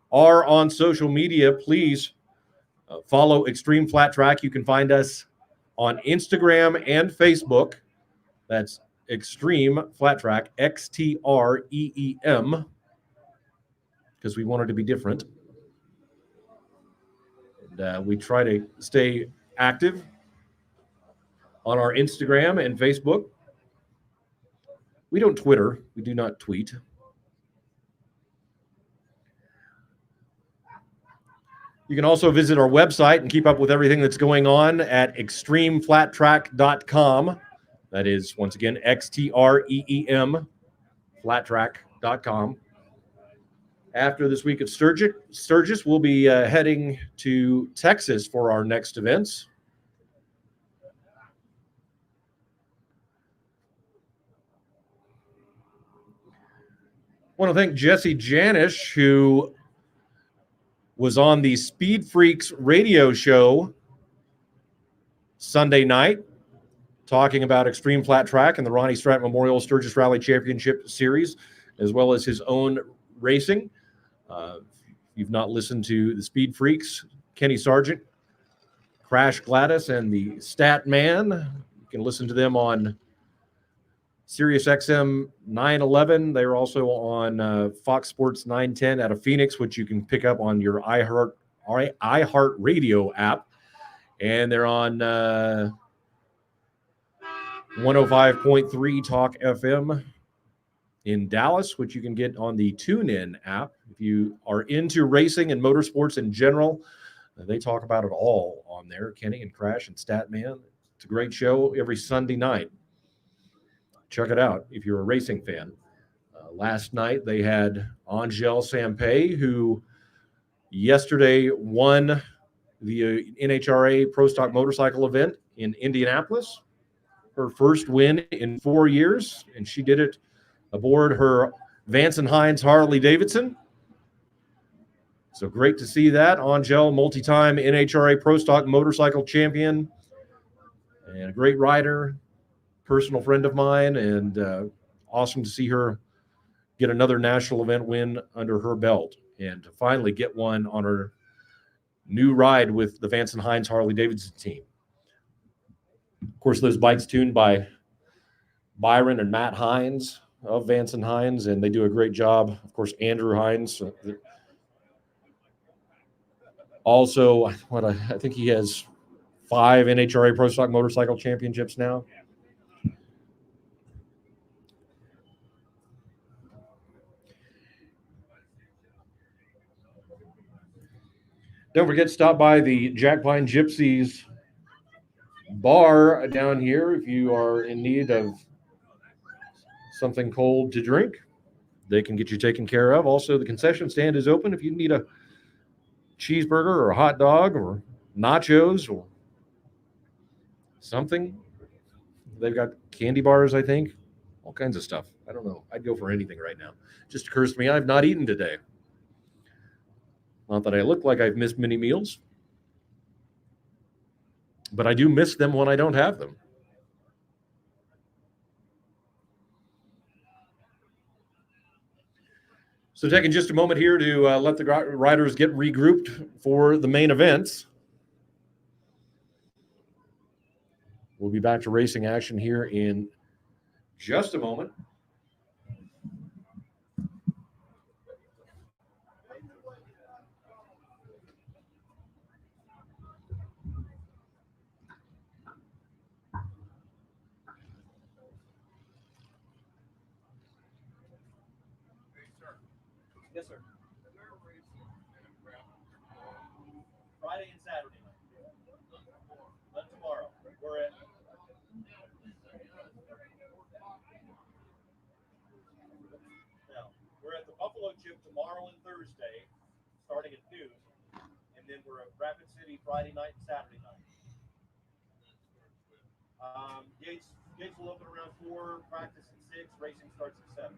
are on social media, please follow Xtreem Flat Track. You can find us on Instagram and Facebook. That's Xtreem Flat Track, Xtreem, because we wanted to be different. And we try to stay active on our Instagram and Facebook. We don't Twitter. We do not tweet. You can also visit our website and keep up with everything that's going on at xtreemflattrack.com. That is, once again, Xtreem, flattrack.com. After this week at Sturgis, we'll be heading to Texas for our next events. I want to thank Jesse Janish, who was on the Speed Freaks radio show Sunday night, talking about Xtreem Flat Track and the Ronnie Stratton Memorial Sturgis Rally Championship Series, as well as his own racing. If you've not listened to the Speed Freaks, Kenny Sargent, Crash Gladys, and the Stat Man, you can listen to them on Sirius XM 911. They're also on Fox Sports 910 out of Phoenix, which you can pick up on your iHeart Radio app. And they're on 105.3 Talk FM in Dallas, which you can get on the TuneIn app. If you are into racing and motorsports in general, they talk about it all on there. Kenny and Crash and Statman. It's a great show every Sunday night. Check it out if you're a racing fan. Last night they had Angel Sampay, who yesterday won the NHRA Pro Stock Motorcycle event in Indianapolis. Her first win in 4 years, and she did it aboard her Vance & Hines Harley Davidson. So great to see that. Angel, multi-time NHRA Pro Stock Motorcycle champion and a great rider, personal friend of mine, and awesome to see her get another national event win under her belt and to finally get one on her new ride with the Vance & Hines Harley Davidson team. Of course, those bikes tuned by Byron and Matt Hines of Vance & Hines, and they do a great job. Of course, Andrew Hines. Also, I think he has 5 NHRA Pro Stock Motorcycle championships now. Don't forget to stop by the Jackpine Gypsies bar down here if you are in need of something cold to drink. They can get you taken care of. Also, the concession stand is open if you need a cheeseburger or a hot dog or nachos or something. They've got candy bars, I think, all kinds of stuff. I don't know. I'd go for anything right now. Just occurs to me I've not eaten today. Not that I look like I've missed many meals, but I do miss them when I don't have them. So taking just a moment here to let the riders get regrouped for the main events. We'll be back to racing action here in just a moment. Yes, sir. Friday and Saturday night. Not tomorrow. We're at no, we're at the Buffalo Chip tomorrow and Thursday, starting at noon, and then we're at Rapid City Friday night and Saturday night. Gates will open around 4, practice at 6, racing starts at 7.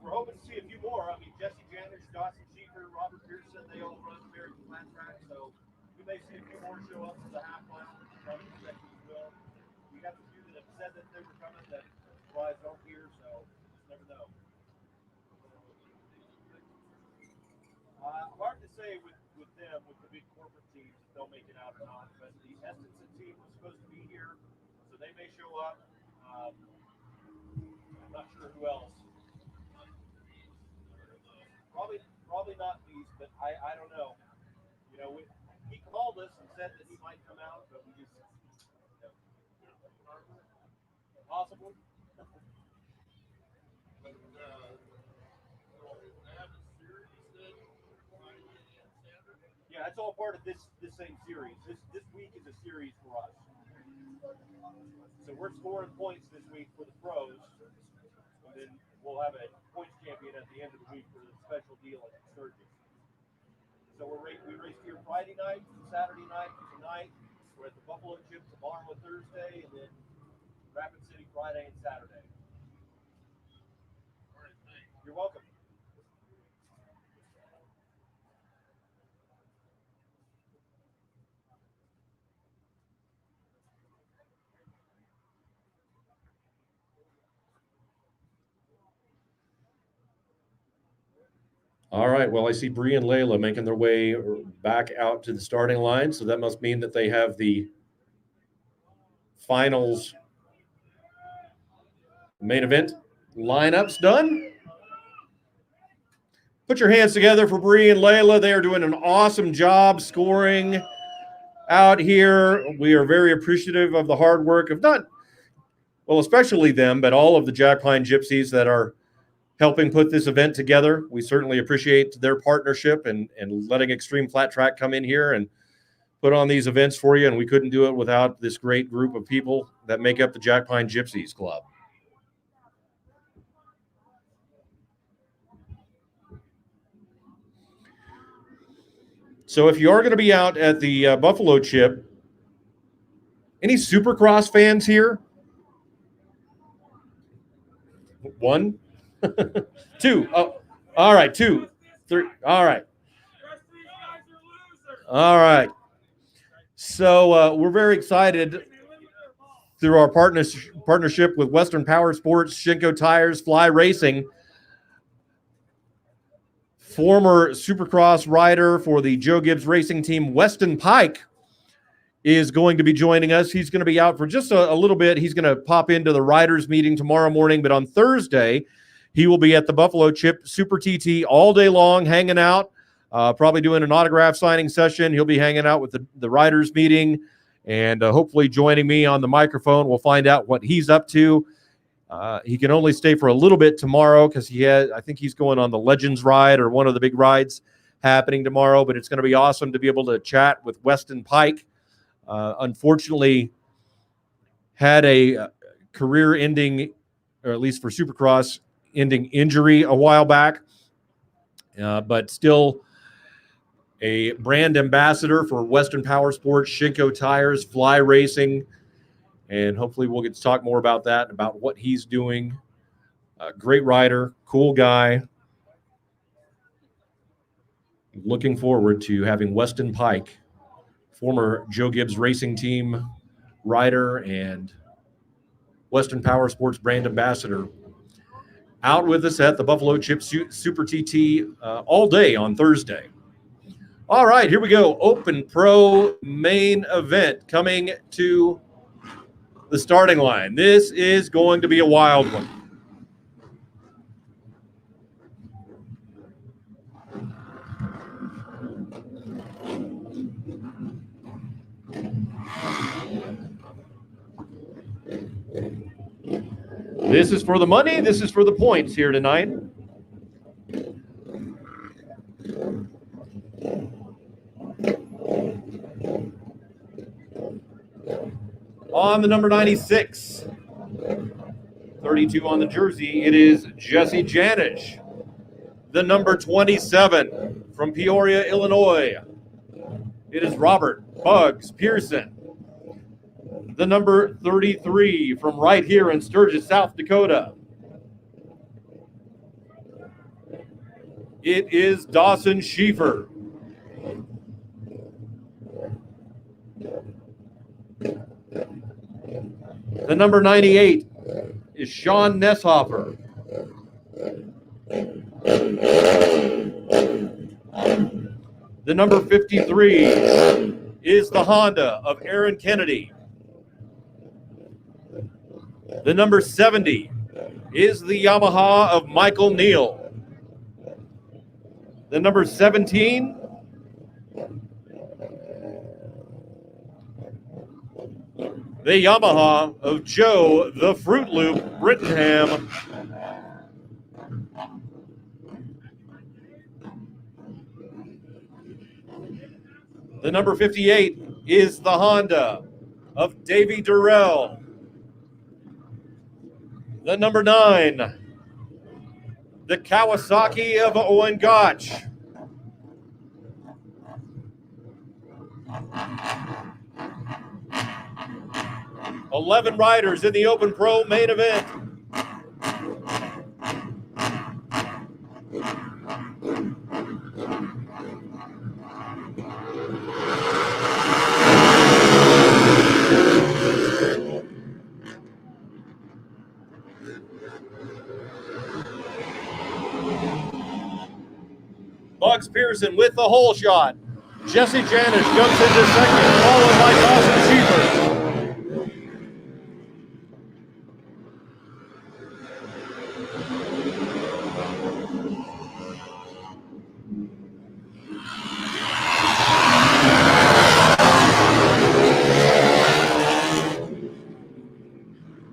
We're hoping to see a few more. I mean, Jesse Janish, Dawson Schiefer, Robert Pearson, they all run American Flat Track, so we may see a few more show up to the half mile. Probably expect we will. We got a few that have said that they were coming that otherwise don't hear, so just never know. Hard to say with them, with the big corporate teams, if they'll make it out or not. But the Estenson team was supposed to be here, so they may show up. I'm not sure who else. Probably not these, but I don't know. You know, he called us and said that he might come out, but we just possibly. Yeah, it's all part of this same series. This week is a series for us. So we're scoring points this week for the pros, and then we'll have a points champion at the end of the week for the special deal at Sturgis. So we raced here Friday night, Saturday night, tonight. We're at the Buffalo Chip tomorrow and Thursday, and then Rapid City Friday and Saturday. You're welcome. All right. Well, I see Bree and Layla making their way back out to the starting line. So that must mean that they have the finals main event lineups done. Put your hands together for Bree and Layla. They are doing an awesome job scoring out here. We are very appreciative of the hard work of especially them, but all of the Jackpine Gypsies that are helping put this event together. We certainly appreciate their partnership and letting Xtreem Flat Track come in here and put on these events for you. And we couldn't do it without this great group of people that make up the Jackpine Gypsies Club. So if you are going to be out at the Buffalo Chip, any Supercross fans here? 1, 2. Oh, all right. 2, 3. All right. All right. So we're very excited through our partnership with Western Power Sports, Shinko Tires, Fly Racing. Former Supercross rider for the Joe Gibbs Racing Team, Weston Pike, is going to be joining us. He's going to be out for just a little bit. He's going to pop into the riders meeting tomorrow morning, but on Thursday, he will be at the Buffalo Chip Super TT all day long, hanging out, probably doing an autograph signing session. He'll be hanging out with the riders meeting and hopefully joining me on the microphone. We'll find out what he's up to. He can only stay for a little bit tomorrow because I think he's going on the Legends ride or one of the big rides happening tomorrow, but it's going to be awesome to be able to chat with Weston Pike. Unfortunately, had a career-ending, or at least for Supercross, ending injury a while back, but still a brand ambassador for Western Power Sports, Shinko Tires, Fly Racing, and hopefully we'll get to talk more about that, about what he's doing. Great rider, cool guy. Looking forward to having Weston Pike, former Joe Gibbs Racing Team rider and Western Power Sports brand ambassador, out with us at the Buffalo Chip Super TT all day on Thursday. All right, here we go. Open Pro main event coming to the starting line. This is going to be a wild one. This is for the money. This is for the points here tonight. On the number 96, 32 on the jersey, it is Jesse Janish. The number 27 from Peoria, Illinois, it is Robert Bugs Pearson. The number 33 from right here in Sturgis, South Dakota, it is Dawson Schieffer. The number 98 is Sean Nesshofer. The number 53 is the Honda of Aaron Kennedy. The number 70 is the Yamaha of Michael Neal. The number 17 the Yamaha of Joe the Fruit Loop Brittenham. The number 58 is the Honda of Davey Durrell. The number 9, the Kawasaki of Owen Gotch. $11 riders in the Open Pro main event. Bugs Pearson with the hole shot. Jesse Janish jumps into second, followed by Dawson Schieffer.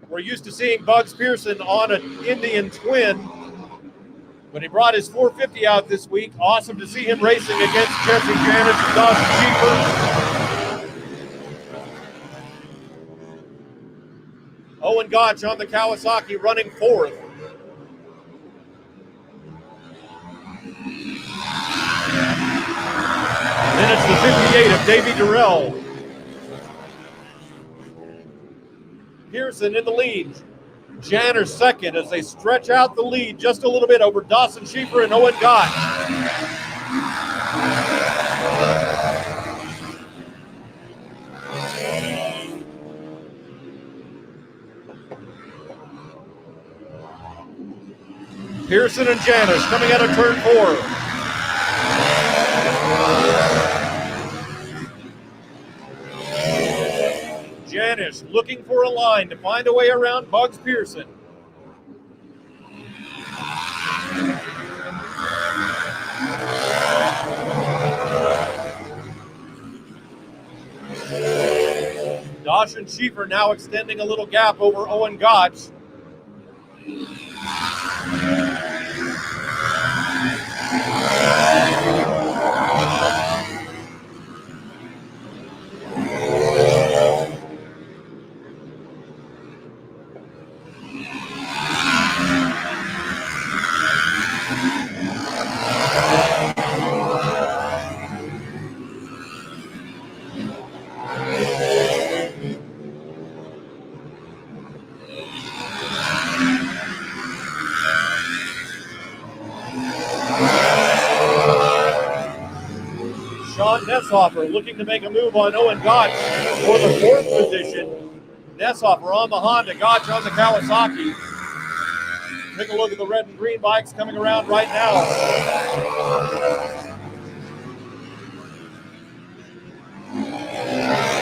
We're used to seeing Bugs Pearson on an Indian Twin, but he brought his 450 out this week. Awesome to see him racing against Jesse Janish and Dawson Schieffer. Owen Gotch on the Kawasaki running fourth. Then it's the 58 of Davey Durrell. Pearson in the lead. Janish second as they stretch out the lead just a little bit over Dawson Schieffer and Owen Gotch. Pearson and Janish coming out of turn 4. Janish looking for a line to find a way around Bugs Pearson. Dawson Schieffer now extending a little gap over Owen Gotch. Nesshofer looking to make a move on Owen Gotch for the 4th position. Nesshofer on the Honda, Gotch on the Kawasaki. Take a look at the red and green bikes coming around right now.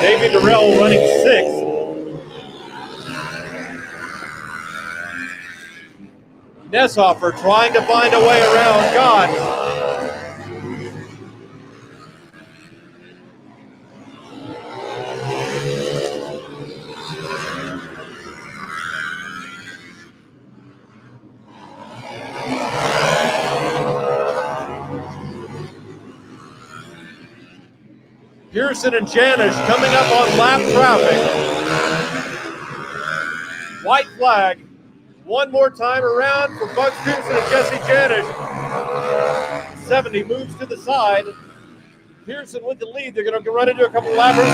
Davey Durrell running 6th. Nesshofer trying to find a way around Gotch. Pearson and Janish coming up on lap traffic. White flag. One more time around for Bugs Pearson and Jesse Janish. 70 moves to the side. Pearson with the lead. They're going to run into a couple lappers.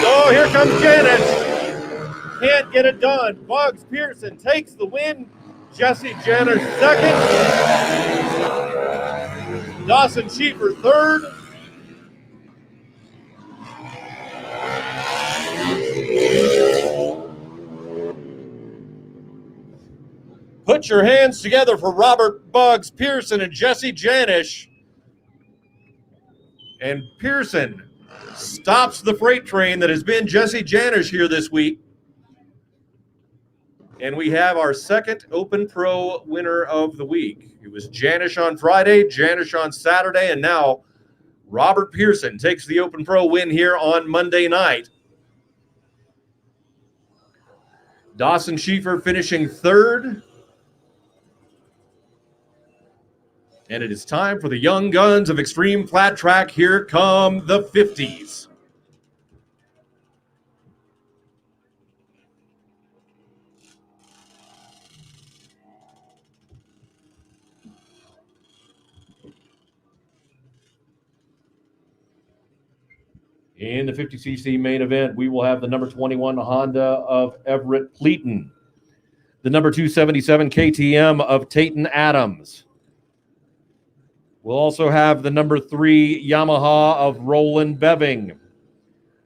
Oh, here comes Janish. Can't get it done. Bugs Pearson takes the win. Jesse Janish second. Dawson Schieffer third. Put your hands together for Robert Bugs Pearson and Jesse Janish. And Pearson stops the freight train that has been Jesse Janish here this week. And we have our second Open Pro winner of the week. It was Janish on Friday, Janish on Saturday, and now Robert Pearson takes the Open Pro win here on Monday night. Dawson Schieffer finishing third. And it is time for the young guns of Xtreem Flat Track. Here come the 50s. In the 50cc main event, we will have the number 21 Honda of Everett Pleaton, the number 277 KTM of Tayton Adams. We'll also have the number 3 Yamaha of Roland Beving,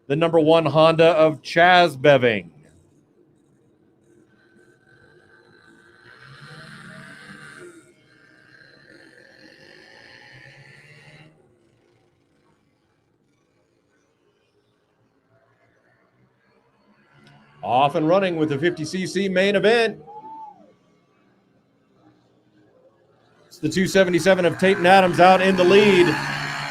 the number 1 Honda of Chaz Beving. Off and running with the 50cc main event. It's the 277 of Tayton Adams out in the lead.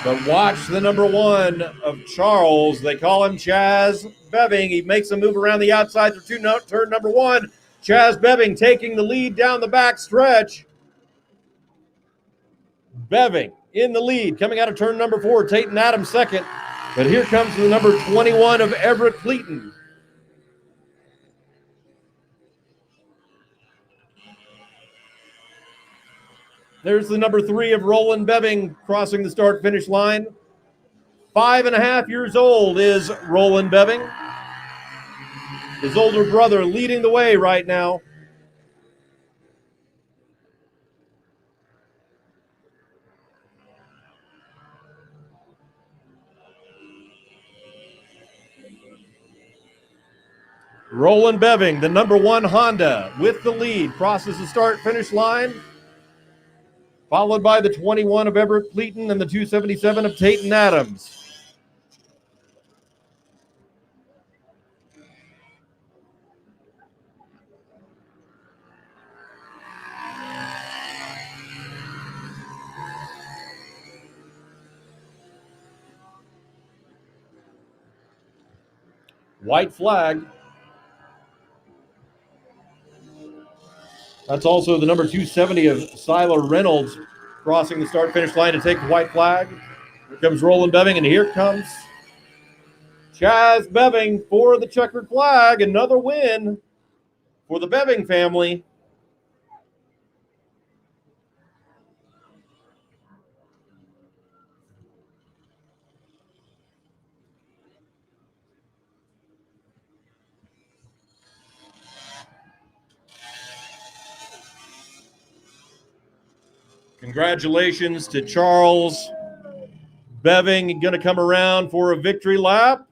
But watch the number 1 of Charles. They call him Chaz Beving. He makes a move around the outside for turn number 1. Chaz Beving taking the lead down the back stretch. Beving in the lead, coming out of turn number 4. Tayton Adams second. But here comes the number 21 of Everett Pleaton. There's the number 3 of Roland Beving crossing the start-finish line. 5.5 years old is Roland Beving. His older brother leading the way right now. Roland Beving, the number 1 Honda, with the lead, crosses the start-finish line. Followed by the 21 of Everett Pleaton and the 277 of Tayton Adams. White flag. That's also the number 270 of Siler Reynolds crossing the start-finish line to take the white flag. Here comes Roland Beving, and here comes Chaz Beving for the checkered flag. Another win for the Beving family. Congratulations to Charles Beving, going to come around for a victory lap.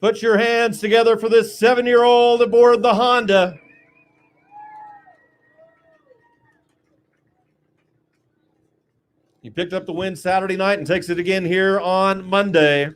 Put your hands together for this 7-year-old aboard the Honda. He picked up the win Saturday night and takes it again here on Monday.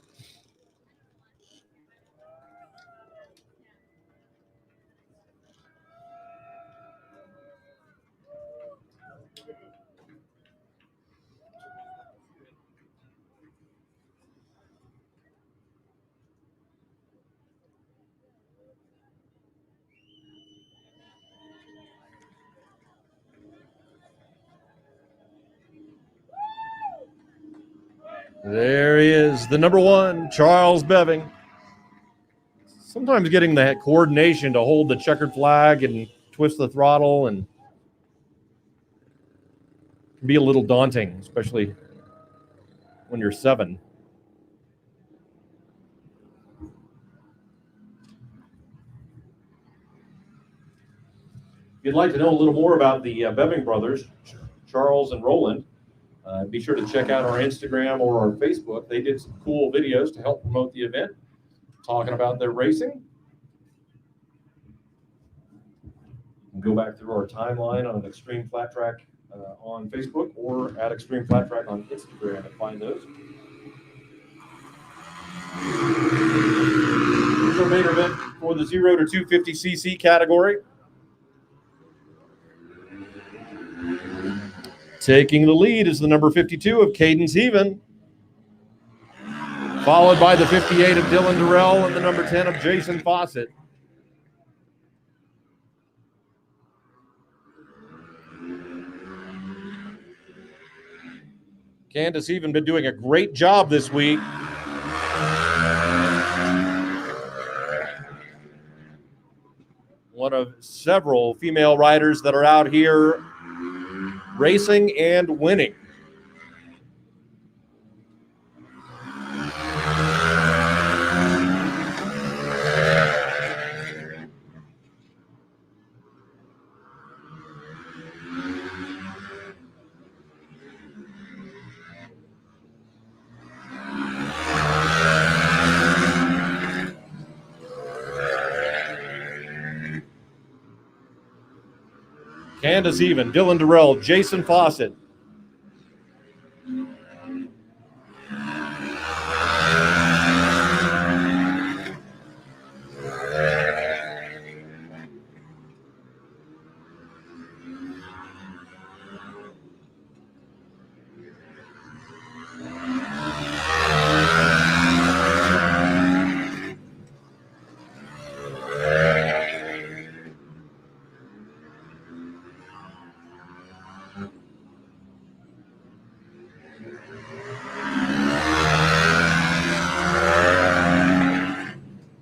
There he is, the number one, Charles Beving. Sometimes getting that coordination to hold the checkered flag and twist the throttle and can be a little daunting, especially when you're 7. If you'd like to know a little more about the Beving brothers, Charles and Roland, be sure to check out our Instagram or our Facebook. They did some cool videos to help promote the event, talking about their racing. Go back through our timeline on Xtreem Flat Track on Facebook or at Xtreem Flat Track on Instagram and find those. Here's our main event for the 0 to 250cc category. Taking the lead is the number 52 of Cadence Heaven, followed by the 58 of Dylan Durrell and the number 10 of Jason Fawcett. Candace Heaven been doing a great job this week. One of several female riders that are out here racing and winning. Candace Heaven, Dylan Durrell, Jason Fawcett.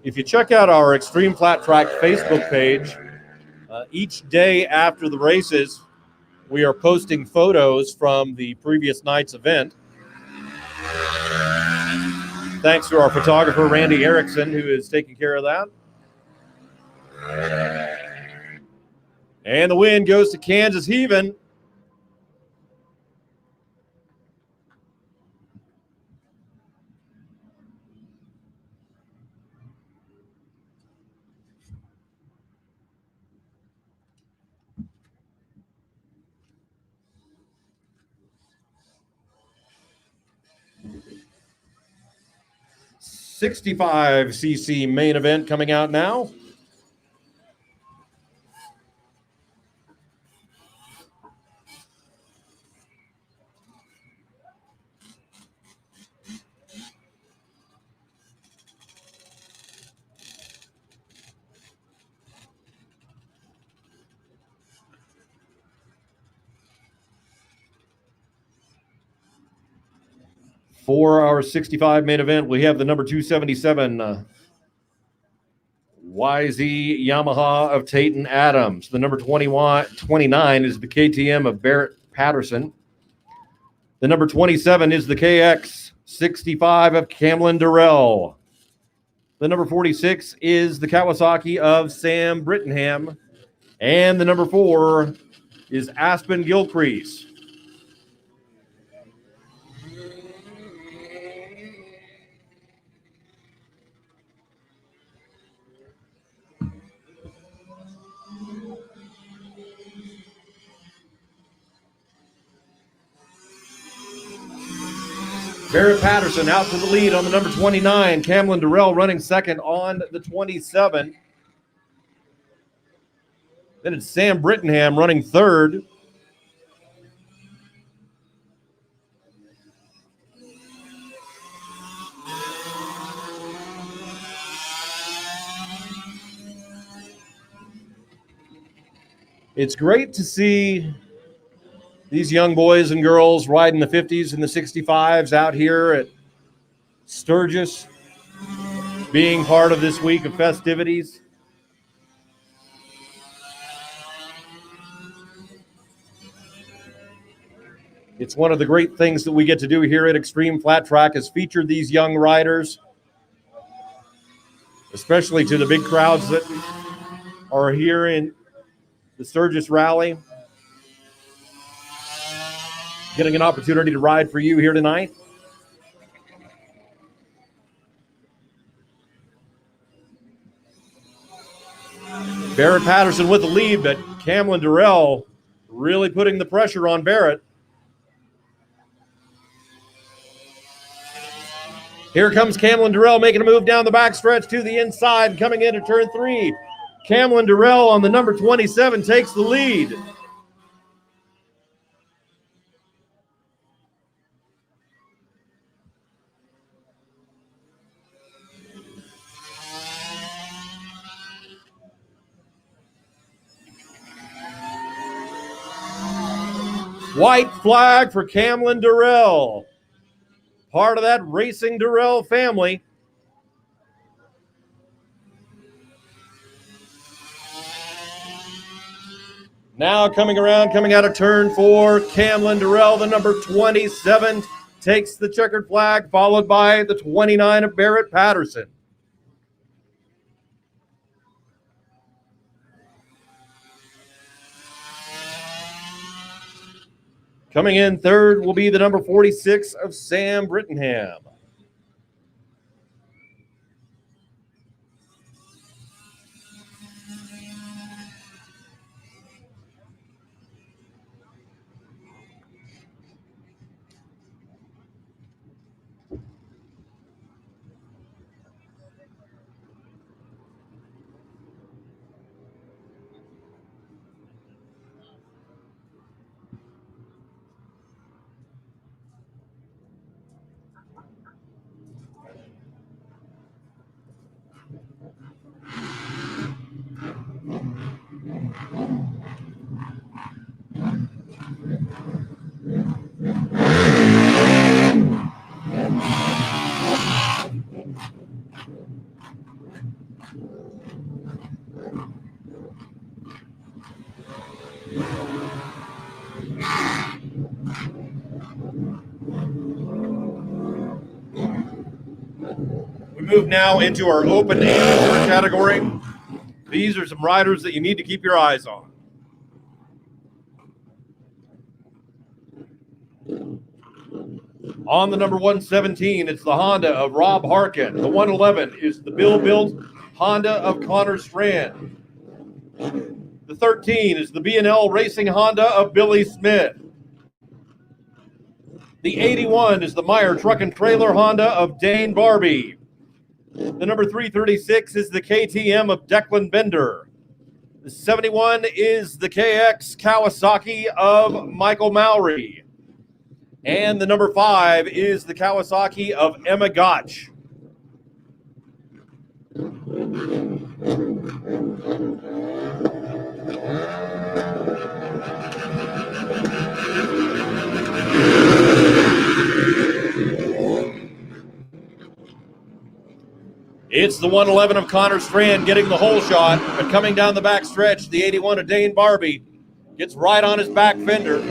If you check out our Xtreem Flat Track Facebook page, each day after the races, we are posting photos from the previous night's event. Thanks to our photographer, Randy Erickson, who is taking care of that. And the win goes to Kansas Heaven. .65cc main event coming out now. For our 65 main event, we have the number 277 YZ Yamaha of Tayton Adams. The number 29 is the KTM of Barrett Patterson. The number 27 is the KX 65 of Camlin Durrell. The number 46 is the Kawasaki of Sam Brittenham. And the number 4 is Aspen Gilcrease. Barrett Patterson out to the lead on the number 29. Camlin Durrell running second on the 27. Then it's Sam Brittenham running third. It's great to see These young boys and girls riding the 50s and the 65s out here at Sturgis, being part of this week of festivities. It's one of the great things that we get to do here at Xtreem Flat Track is feature these young riders, especially to the big crowds that are here in the Sturgis Rally. Getting an opportunity to ride for you here tonight. Barrett Patterson with the lead, but Camlin Durrell really putting the pressure on Barrett. Here comes Camlin Durrell making a move down the backstretch to the inside, coming into turn 3. Camlin Durrell on the number 27 takes the lead. White flag for Camlin Durrell. Part of that Racing Durrell family. Now coming around, coming out of turn 4, Camlin Durrell, the number 27, takes the checkered flag, followed by the 29 of Barrett Patterson. Coming in third will be the number 46 of Sam Brittenham. We move now into our open amateur category. These are some riders that you need to keep your eyes on. On the number 117, it's the Honda of Rob Harkin. The 111 is the Bill-built Honda of Connor Strand. The 13 is the B&L Racing Honda of Billy Smith. The 81 is the Meyer Truck and Trailer Honda of Dane Barbie. The number 336 is the KTM of Declan Bender. The 71 is the KX Kawasaki of Michael Mowry. And the number 5 is the Kawasaki of Emma Gotch. It's the 111 of Connor Strand getting the whole shot, but coming down the back stretch, the 81 of Dane Barbie gets right on his back fender.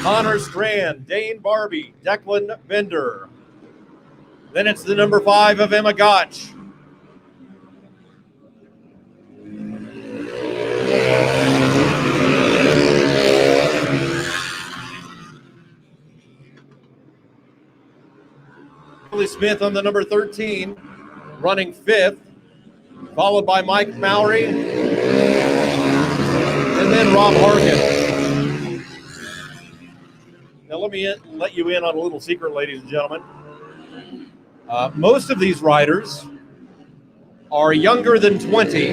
Connor Strand, Dane Barbie, Declan Bender. Then it's the number 5 of Emma Gotch. Billy Smith on the number 13, running 5th, followed by Mike Mowry, and then Rob Harkin. Now let me let you in on a little secret, ladies and gentlemen. Most of these riders are younger than 20.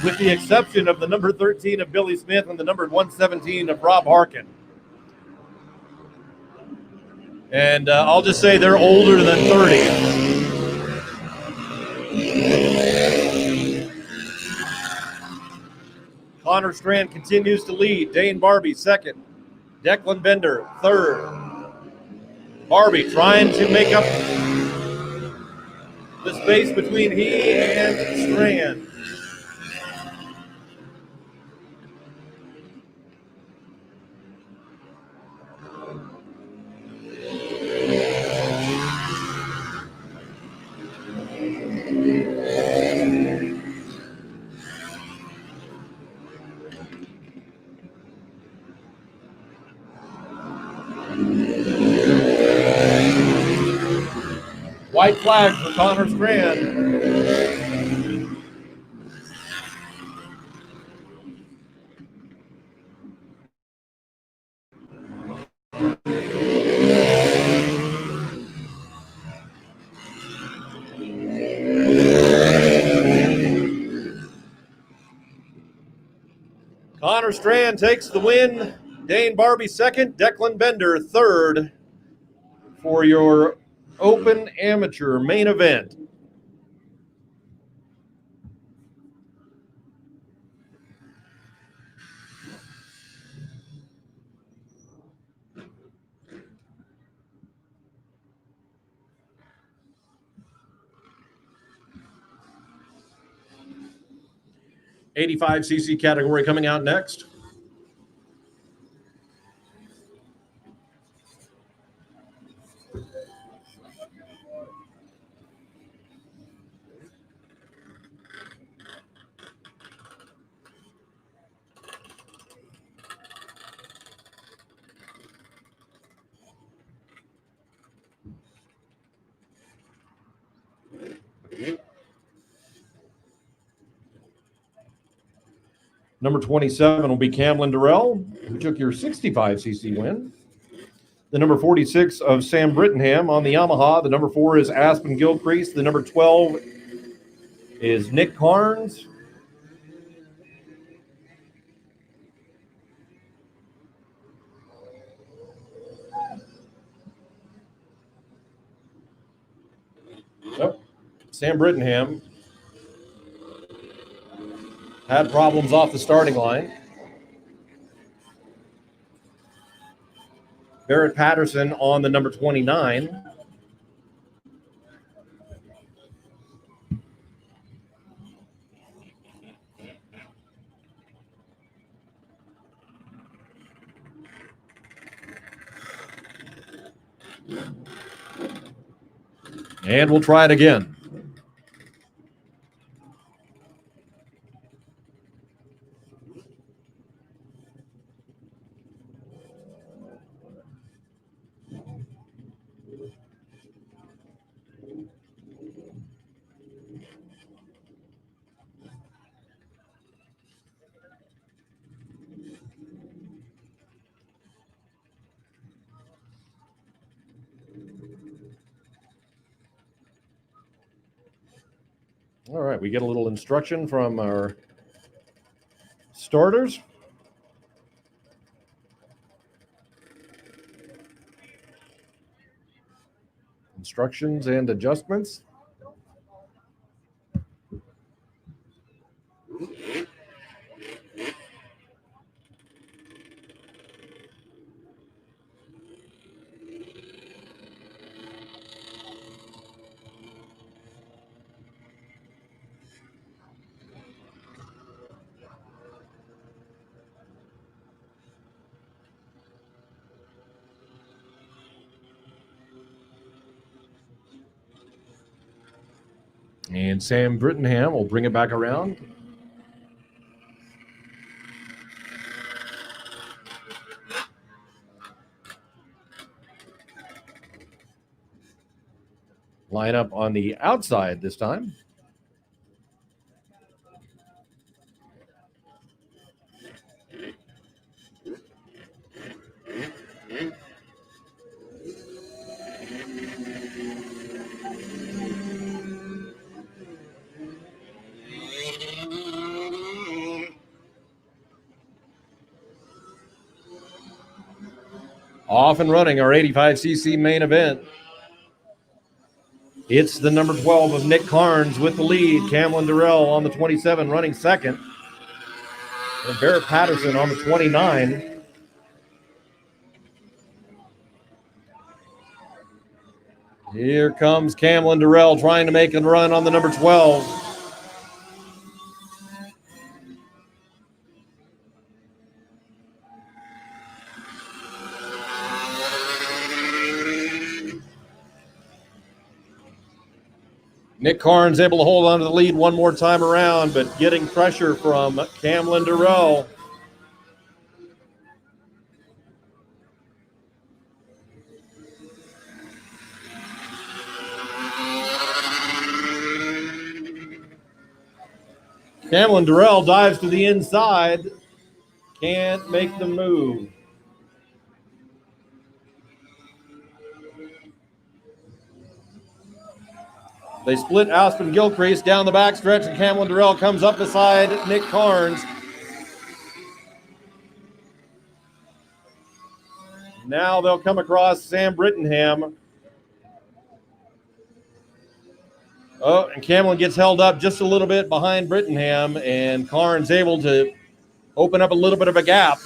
with the exception of the number 13 of Billy Smith and the number 117 of Rob Harkin. And I'll just say they're older than 30. Connor Strand continues to lead. Dane Barbie second. Declan Bender third. Barbie trying to make up the space between he and Strand. White flag for Connor Strand. Connor Strand takes the win. Dane Barbie second. Declan Bender third for your Open Amateur main event. $85cc category coming out next. Number 27 will be Camlin Durrell, who took your 65cc win. The number 46 of Sam Brittenham on the Yamaha. The number 4 is Aspen Gilcrease. The number 12 is Nick Carnes. Yep. Sam Brittenham had problems off the starting line. Barrett Patterson on the number 29. And we'll try it again. All right, we get a little instruction from our starters. Instructions and adjustments. And Sam Brittenham will bring it back around. Line up on the outside this time. Off and running our 85cc main event. It's the number 12 of Nick Carnes with the lead. Camlin Durrell on the 27 running second. And Barrett Patterson on the 29. Here comes Camlin Durrell trying to make a run on the number 12. Nick Carnes able to hold on to the lead one more time around, but getting pressure from Camlin Durrell. Camlin Durrell dives to the inside. Can't make the move. They split Aspen Gilcrease down the backstretch, and Camlin Durrell comes up beside Nick Carnes. Now they'll come across Sam Brittenham. Oh, and Camlin gets held up just a little bit behind Brittenham, and Carnes able to open up a little bit of a gap.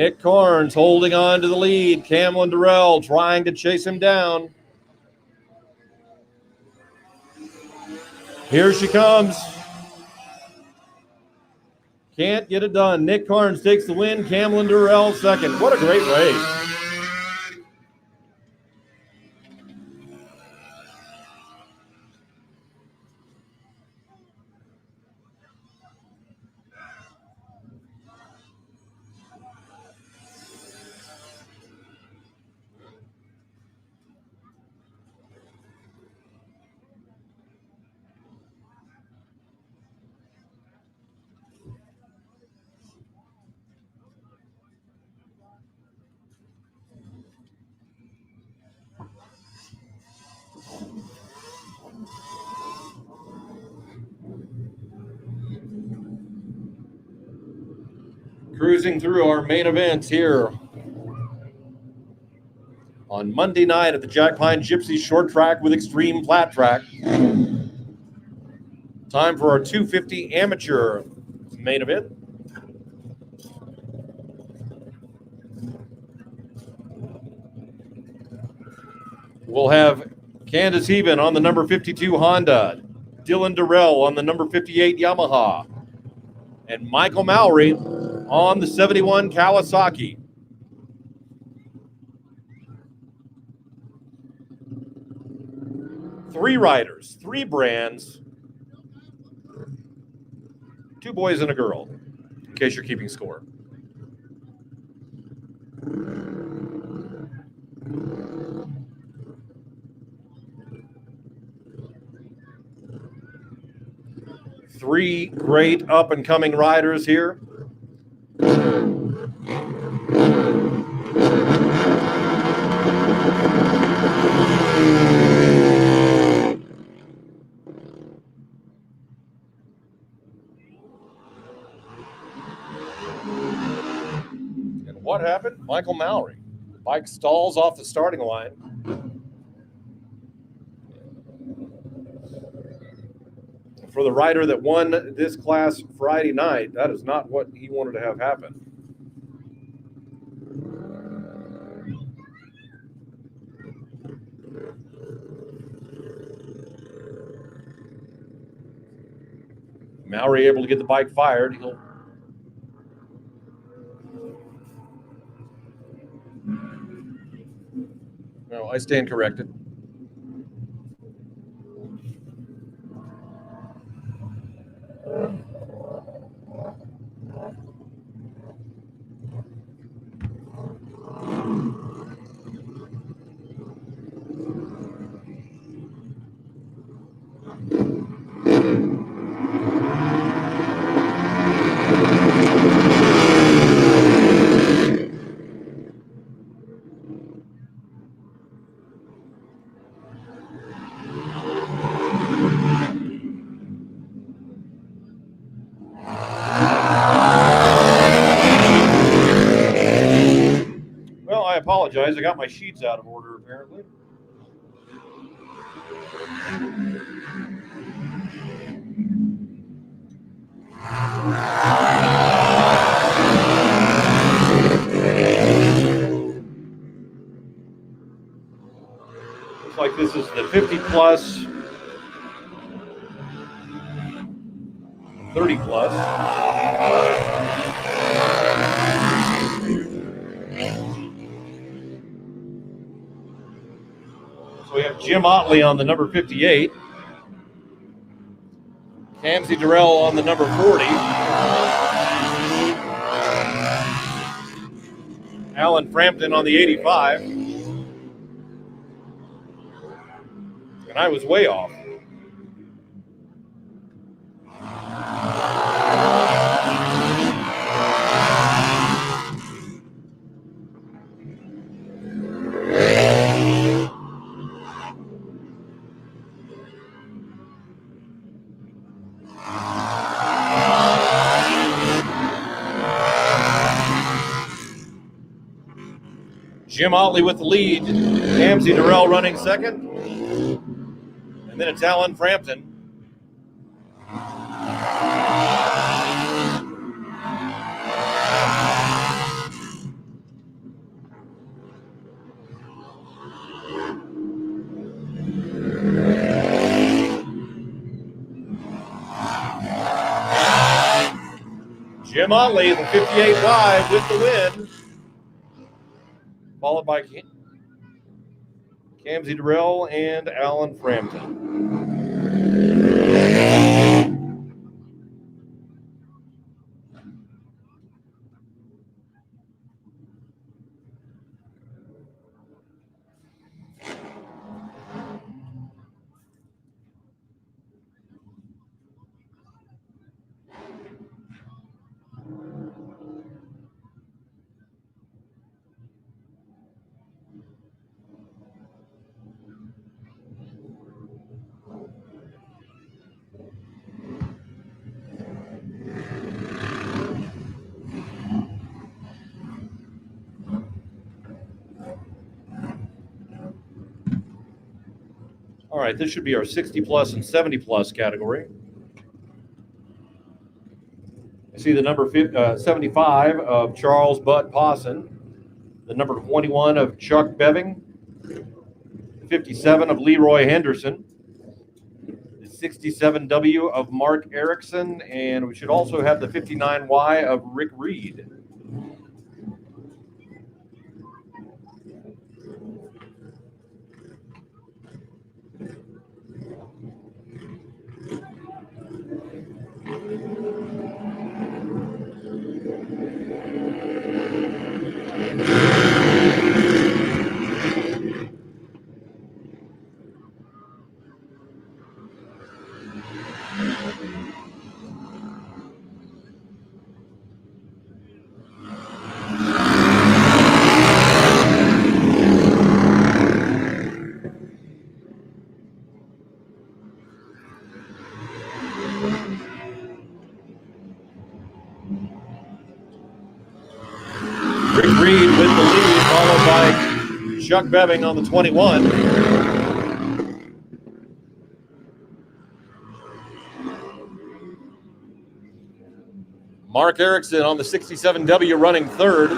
Nick Carnes holding on to the lead. Camlin Durrell trying to chase him down. Here she comes. Can't get it done. Nick Carnes takes the win. Camlin Durrell second. What a great race. Cruising through our main events here on Monday night at the Jackpine Gypsies short track with Xtreem flat track. Time for our 250 amateur main event. We'll have Candace Heaven on the number 52 Honda, Dylan Durrell on the number 58 Yamaha, and Michael Mowry on the 71 Kawasaki. Three riders, three brands, two boys and a girl, in case you're keeping score. Three great up-and-coming riders here. And what happened? Michael Mowry. The bike stalls off the starting line. For the rider that won this class Friday night, that is not what he wanted to have happen. Mowry able to get the bike fired. No, I stand corrected. Well, I apologize. I got my sheets out of order, apparently. Looks like this is the 50 plus, 30 plus. So we have Jim Otley on the number 58. Camsey Durrell on the number 40. Alan Frampton on the 85. And I was way off. Jim Otley with the lead. Camsey Durrell running second. And then it's Alan Frampton. Jim Otley, the 58 wide with the win. Followed by Camsey Durrell and Alan Frampton. All right, this should be our 60 plus and 70 plus category. I see the number 75 of Charles Butt Pawson, the number 21 of Chuck Beving, 57 of Leroy Henderson, the 67W of Mark Erickson, and we should also have the 59Y of Rick Reed. Rick Reed with the lead, followed by Chuck Beving on the 21. Mark Erickson on the 67W running third.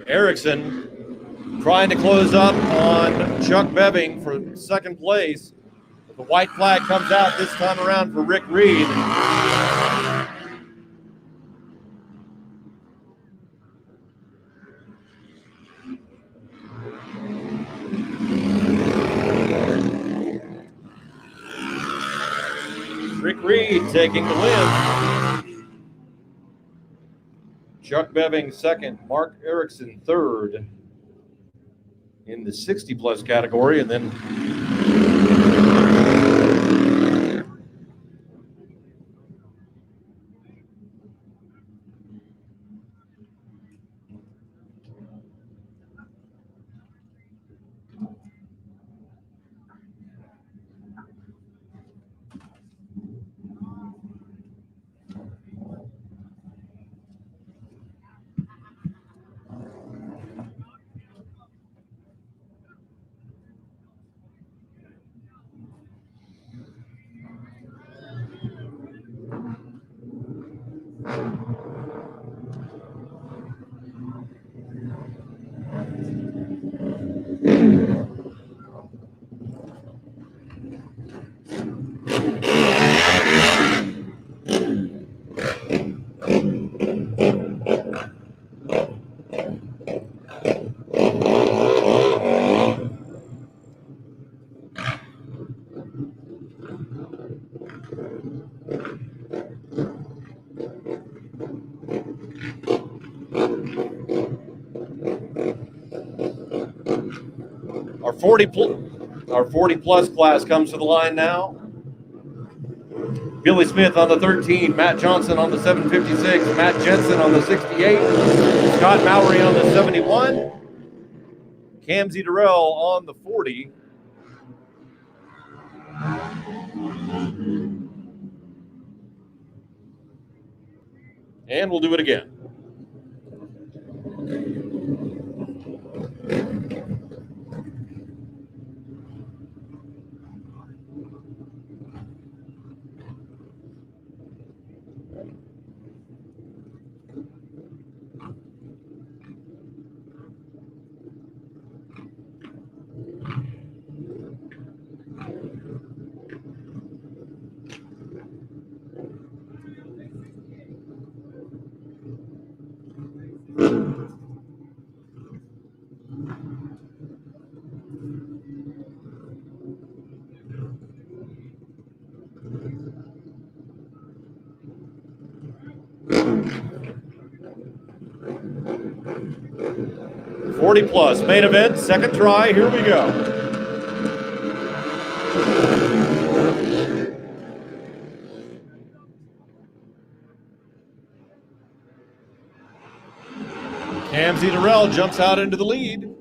Erickson Trying to close up on Chuck Beving for second place. The white flag comes out this time around for Rick Reed. Rick Reed taking the win. Chuck Beving second, Mark Erickson third in the 60-plus category, and then our 40-plus class comes to the line now. Billy Smith on the 13, Matt Johnson on the 756, Matt Jensen on the 68, Scott Mowry on the 71, Camsey Durrell on the 40. And we'll do it again. +40 main event, second try. Here we go. Camsey Durrell jumps out into the lead.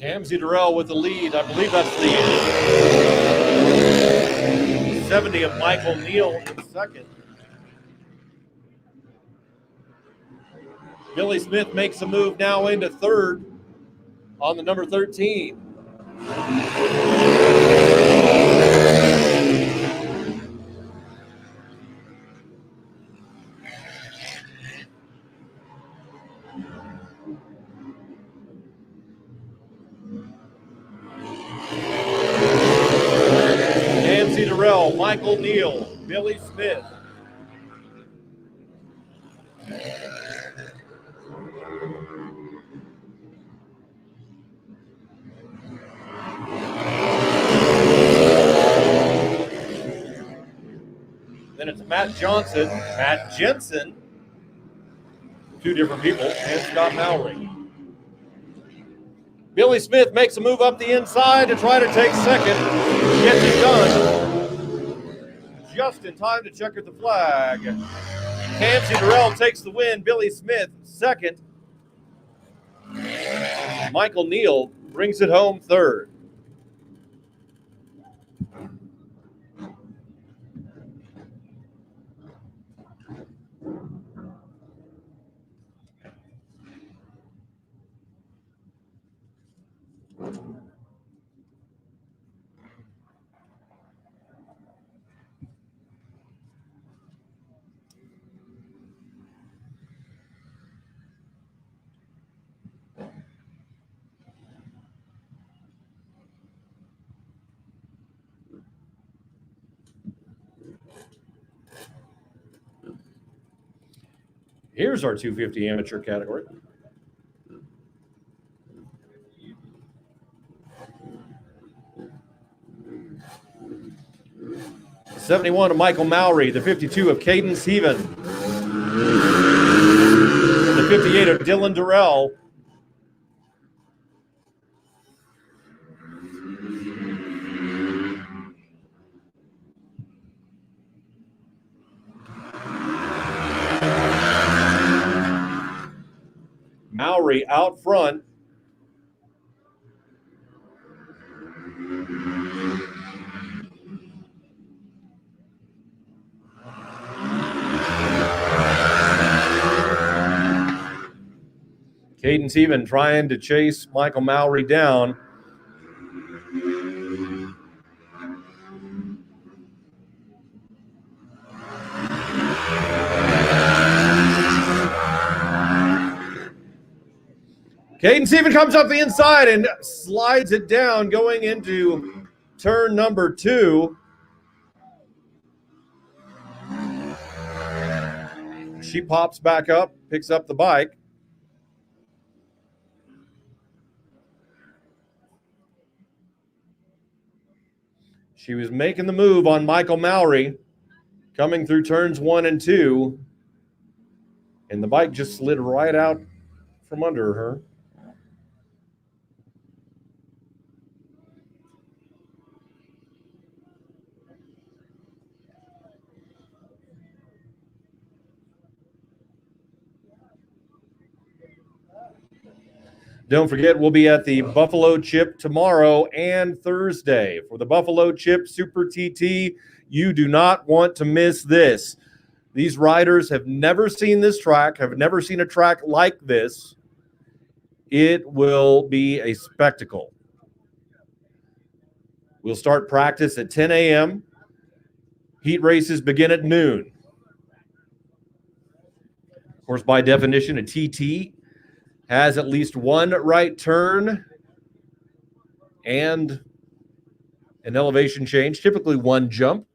Camsey Durrell with the lead. I believe that's the 70 of Michael Neal in second. Billy Smith makes a move now into third on the number 13. Camsey Durrell, Michael Neal, Billy Smith. Then it's Matt Johnson, Matt Jensen, two different people, and Scott Mowry. Billy Smith makes a move up the inside to try to take second. Gets it done. Just in time to checker the flag. Kamsi Durrell takes the win. Billy Smith second. Michael Neal brings it home third. Here's our 250 amateur category. '71 of Michael Mowry, the 52 of Caden Steven, the 58 of Dylan Durrell, Mowry out front. Caden Steven trying to chase Michael Mowry down. Caden Steven comes up the inside and slides it down going into turn number 2. She pops back up, picks up the bike. She was making the move on Michael Mowry, coming through turns 1 and 2, and the bike just slid right out from under her. Don't forget, we'll be at the Buffalo Chip tomorrow and Thursday. For the Buffalo Chip Super TT, you do not want to miss this. These riders have never seen this track, have never seen a track like this. It will be a spectacle. We'll start practice at 10 a.m. Heat races begin at noon. Of course, by definition, a TT has at least one right turn and an elevation change, typically one jump.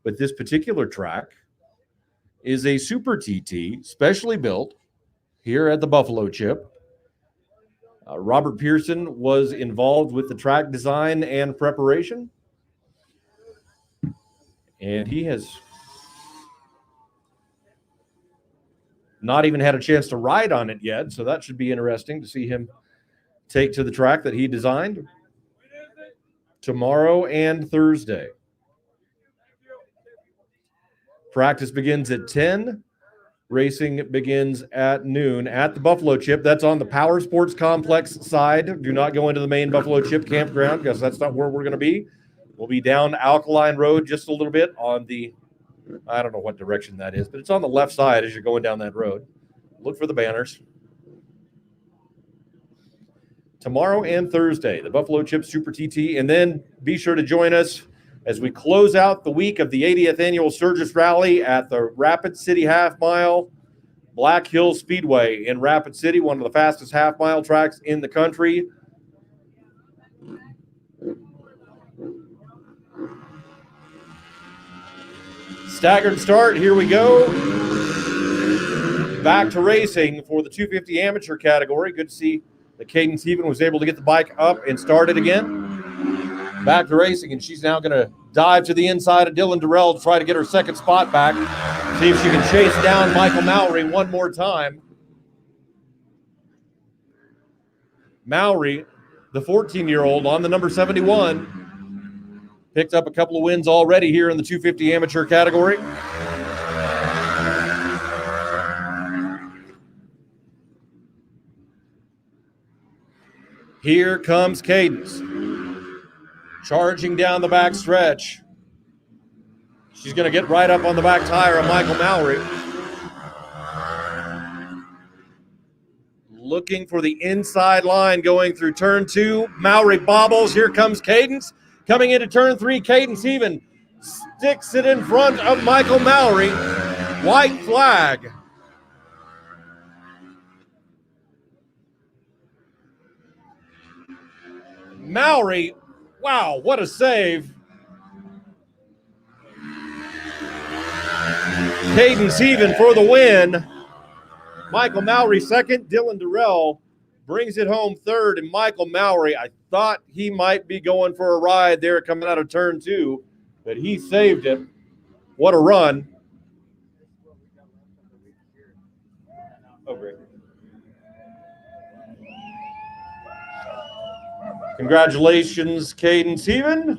But this particular track is a Super TT, specially built here at the Buffalo Chip. Robert Pearson was involved with the track design and preparation. And he has not even had a chance to ride on it yet, so that should be interesting to see him take to the track that he designed tomorrow and Thursday. Practice begins at 10. Racing begins at noon at the Buffalo Chip. That's on the Power Sports Complex side. Do not go into the main Buffalo Chip campground because that's not where we're going to be. We'll be down Alkaline Road just a little bit on the, I don't know what direction that is, but it's on the left side as you're going down that road. Look for the banners. Tomorrow and Thursday, the Buffalo Chip Super TT. And then be sure to join us as we close out the week of the 80th Annual Sturgis Rally at the Rapid City Half Mile, Black Hills Speedway in Rapid City, one of the fastest half-mile tracks in the country. Staggered start, here we go. Back to racing for the 250 amateur category. Good to see that Caden Steven was able to get the bike up and started again. Back to racing, and she's now going to dive to the inside of Dylan Durrell to try to get her second spot back. See if she can chase down Michael Mowry one more time. Mowry the 14-year-old on the number 71. Picked up a couple of wins already here in the 250 amateur category. Here comes Cadence. Charging down the back stretch. She's going to get right up on the back tire of Michael Mallory. Looking for the inside line going through turn 2. Mallory bobbles. Here comes Cadence. Coming into turn 3, Cadence even sticks it in front of Michael Mallory. White flag. Mallory, wow, what a save. Cadence even for the win. Michael Mallory second. Dylan Durrell brings it home third. And Michael Mallory, I thought he might be going for a ride there coming out of turn 2, but he saved it. What a run. Oh, great. Congratulations, Cadence Even.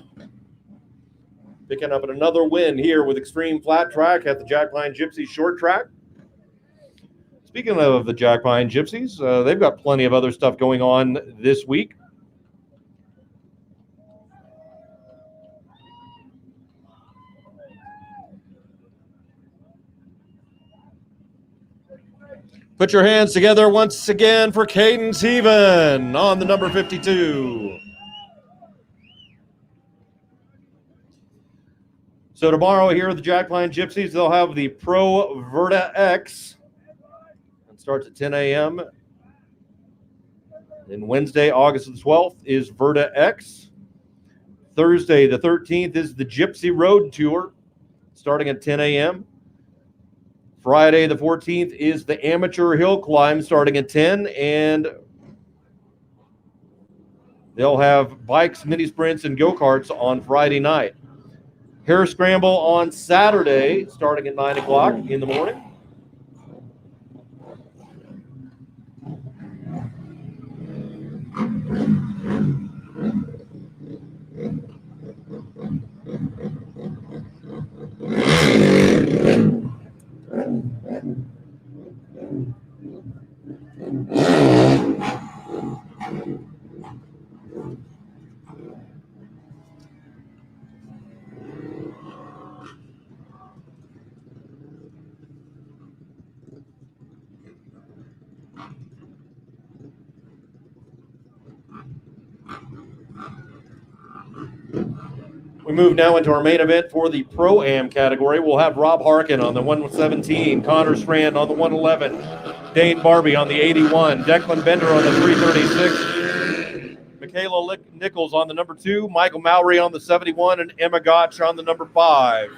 Picking up another win here with Xtreem Flat Track at the Jackpine Gypsies Short Track. Speaking of the Jackpine Gypsies, they've got plenty of other stuff going on this week. Put your hands together once again for Cadence Even on the number 52. So tomorrow here at the Jackpine Gypsies, they'll have the Pro Verta X. It starts at 10 a.m. Then Wednesday, August the 12th, is Verta X. Thursday, the 13th, is the Gypsy Road Tour, starting at 10 a.m. Friday, the 14th, is the Amateur Hill Climb, starting at 10. And they'll have bikes, mini sprints, and go-karts on Friday night. Hare Scramble on Saturday, starting at 9 o'clock in the morning. We move now into our main event for the Pro-Am category. We'll have Rob Harkin on the 117, Connor Strand on the 111, Dane Barbie on the 81, Declan Bender on the 336, Michaela Nichols on the number 2, Michael Mallory on the 71, and Emma Gotch on the number 5.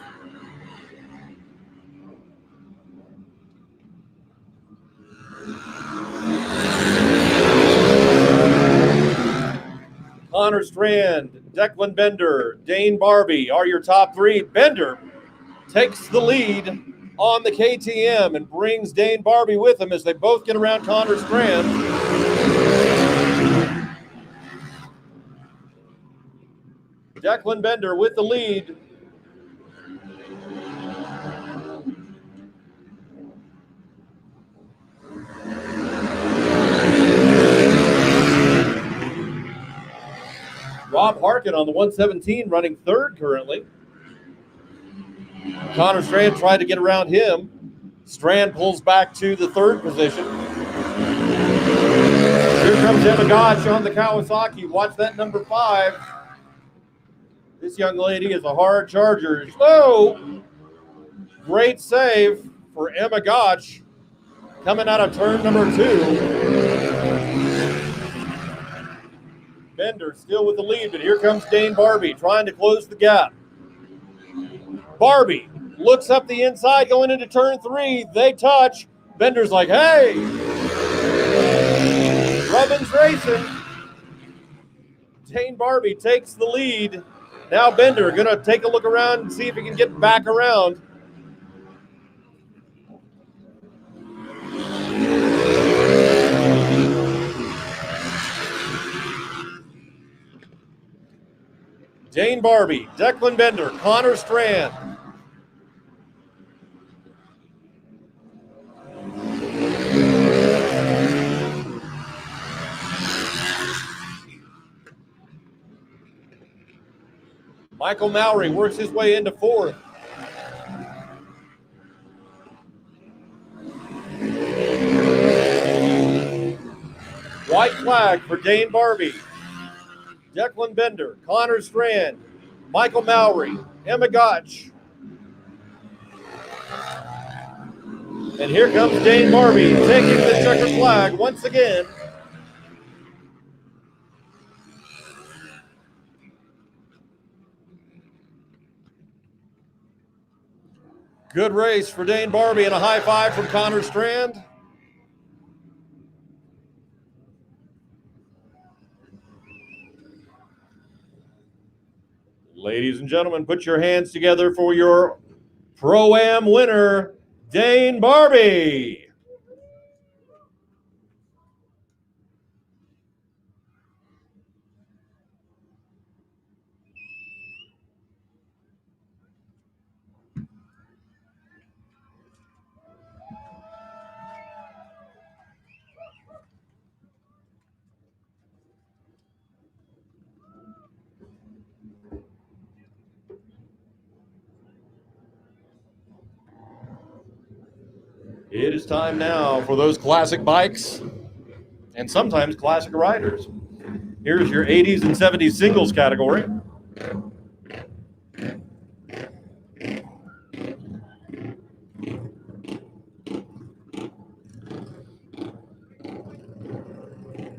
Connor Strand, Declan Bender, Dane Barbie are your top 3. Bender takes the lead on the KTM and brings Dane Barbie with him as they both get around Connor Strand. Declan Bender with the lead. Rob Harkin on the 117 running third currently. Connor Strand tried to get around him. Strand pulls back to the third position. Here comes Emma Gotch on the Kawasaki. Watch that number 5. This young lady is a hard charger. Oh! Great save for Emma Gotch coming out of turn number 2. Bender still with the lead, but here comes Dane Barbie trying to close the gap. Barbie looks up the inside going into turn 3. They touch. Bender's like, hey! Rubbin's racing. Dane Barbie takes the lead. Now Bender going to take a look around and see if he can get back around. Dane Barbie, Declan Bender, Connor Strand. Michael Mowry works his way into fourth. White flag for Dane Barbie, Declan Bender, Connor Strand, Michael Mowry, Emma Gotch. And here comes Dane Barbie taking the checkered flag once again. Good race for Dane Barbie and a high five from Connor Strand. Ladies and gentlemen, put your hands together for your Pro-Am winner, Dane Barbie. It is time now for those classic bikes and sometimes classic riders. Here's your 80s and 70s singles category.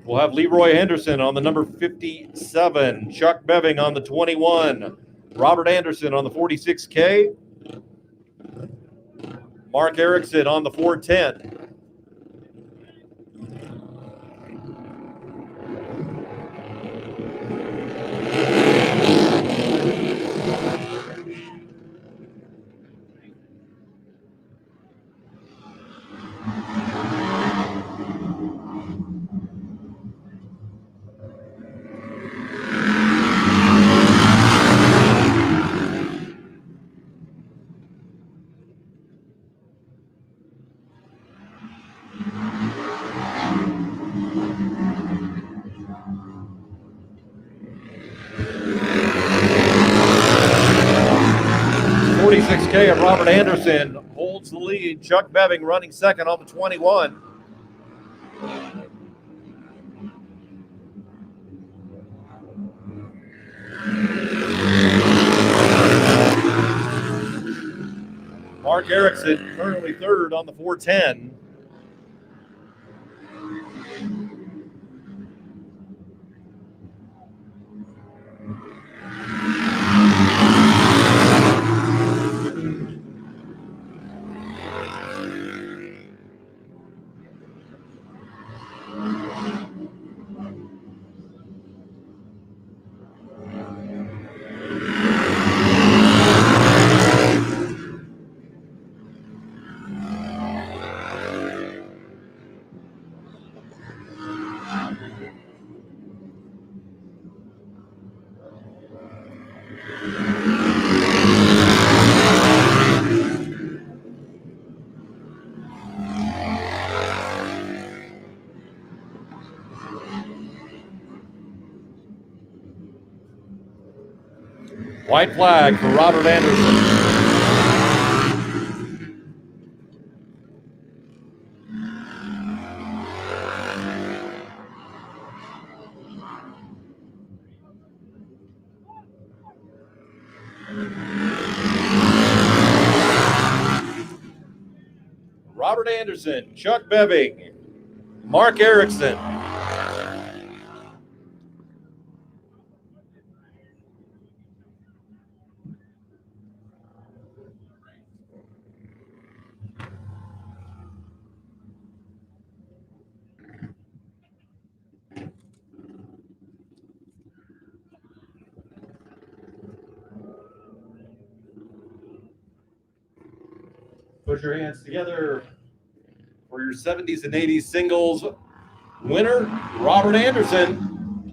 We'll have Leroy Henderson on the number 57, Chuck Beving on the 21, Robert Anderson on the 46K, Mark Erickson on the 410. Of Robert Anderson holds the lead. Chuck Beving running second on the 21. Mark Erickson currently third on the 410. White flag for Robert Anderson. Robert Anderson, Chuck Beving, Mark Erickson. Put your hands together for your 70s and 80s singles winner, Robert Anderson.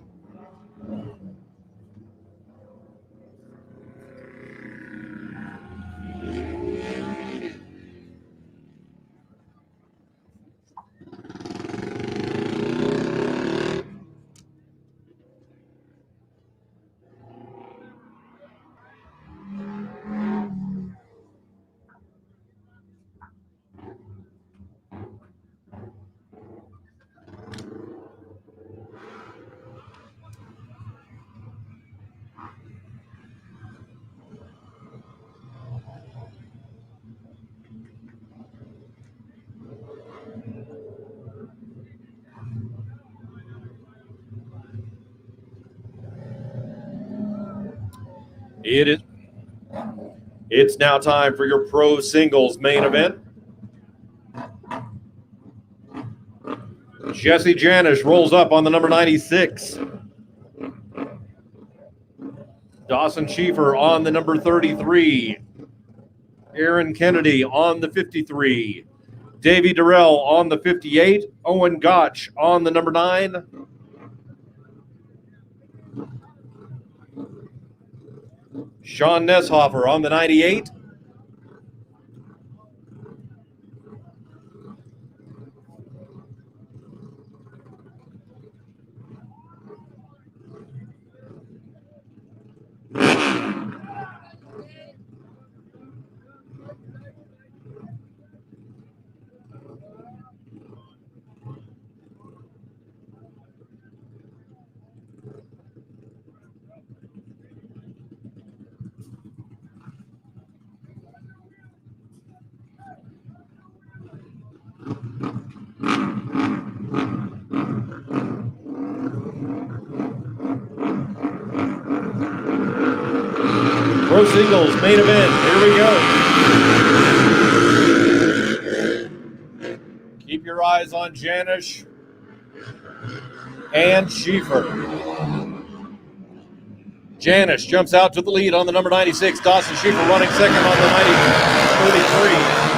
It's now time for your pro singles main event. Jesse Janish rolls up on the number 96. Dawson Schieffer on the number 33. Aaron Kennedy on the 53. Davey Durrell on the 58. Owen Gotch on the number 9. Sean Neshofer on the 98. Pro singles main event. Here we go. Keep your eyes on Janish and Schieffer. Janish jumps out to the lead on the number 96. Dawson Schieffer running second on the 33.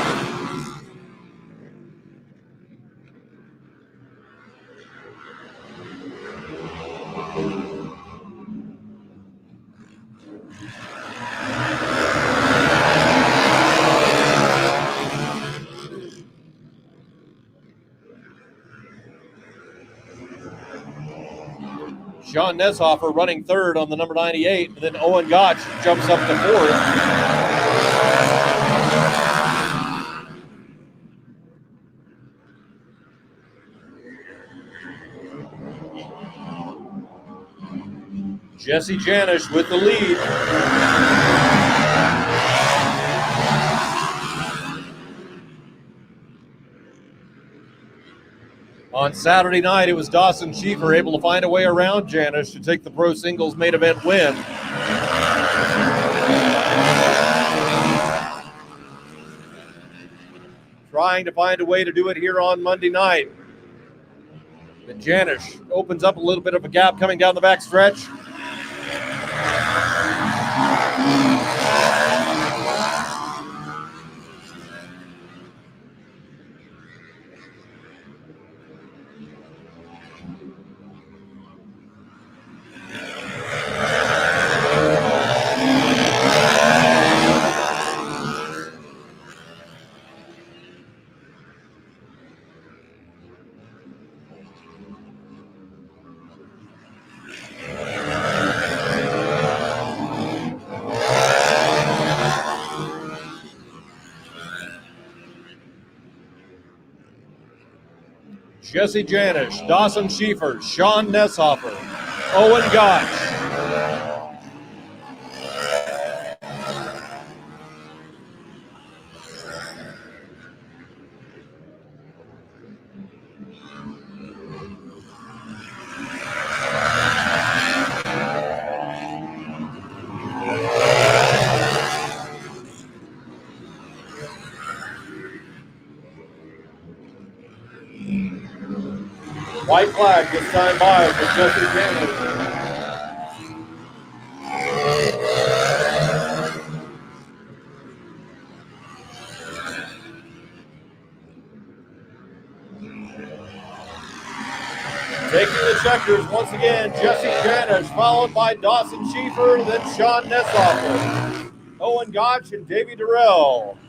Sean Neshofer running third on the number 98, and then Owen Gotch jumps up to fourth. Jesse Janish with the lead. On Saturday night, it was Dawson Schieffer able to find a way around Janish to take the pro singles main event win. Trying to find a way to do it here on Monday night. But Janish opens up a little bit of a gap coming down the back stretch. Jesse Janish, Dawson Schieffer, Sean Neshofer, Owen Gotch. White flag gets signed by for Jesse Janish. Taking the checkers once again, Jesse Janish, followed by Dawson Schieffer, then Sean Neshofer, Owen Gotch, and Davey Durrell.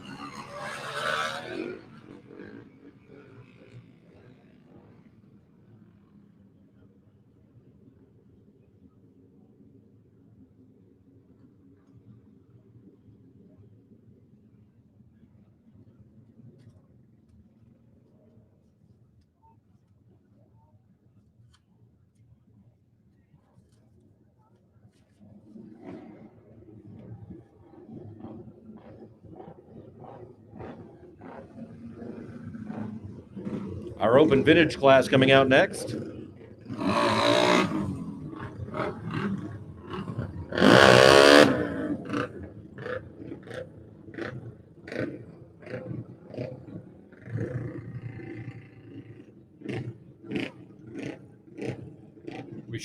Our open vintage class coming out next.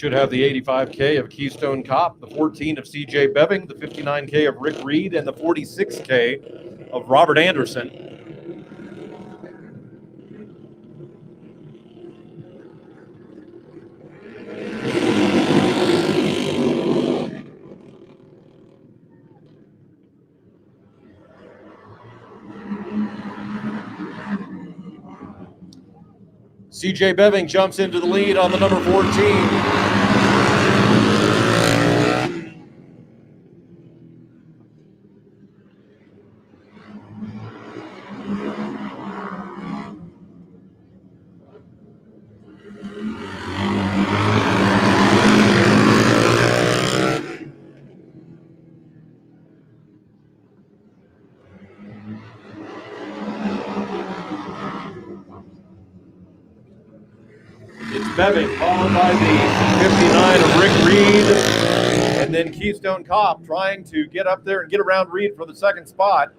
should have the 85K of Keystone Cop, the 14 of CJ Beving, the 59K of Rick Reed, and the 46K of Robert Anderson. CJ Beving jumps into the lead on the number 14. It's Beving, followed by the 59 of Rick Reed, and then Keystone Cop trying to get up there and get around Reed for the second spot.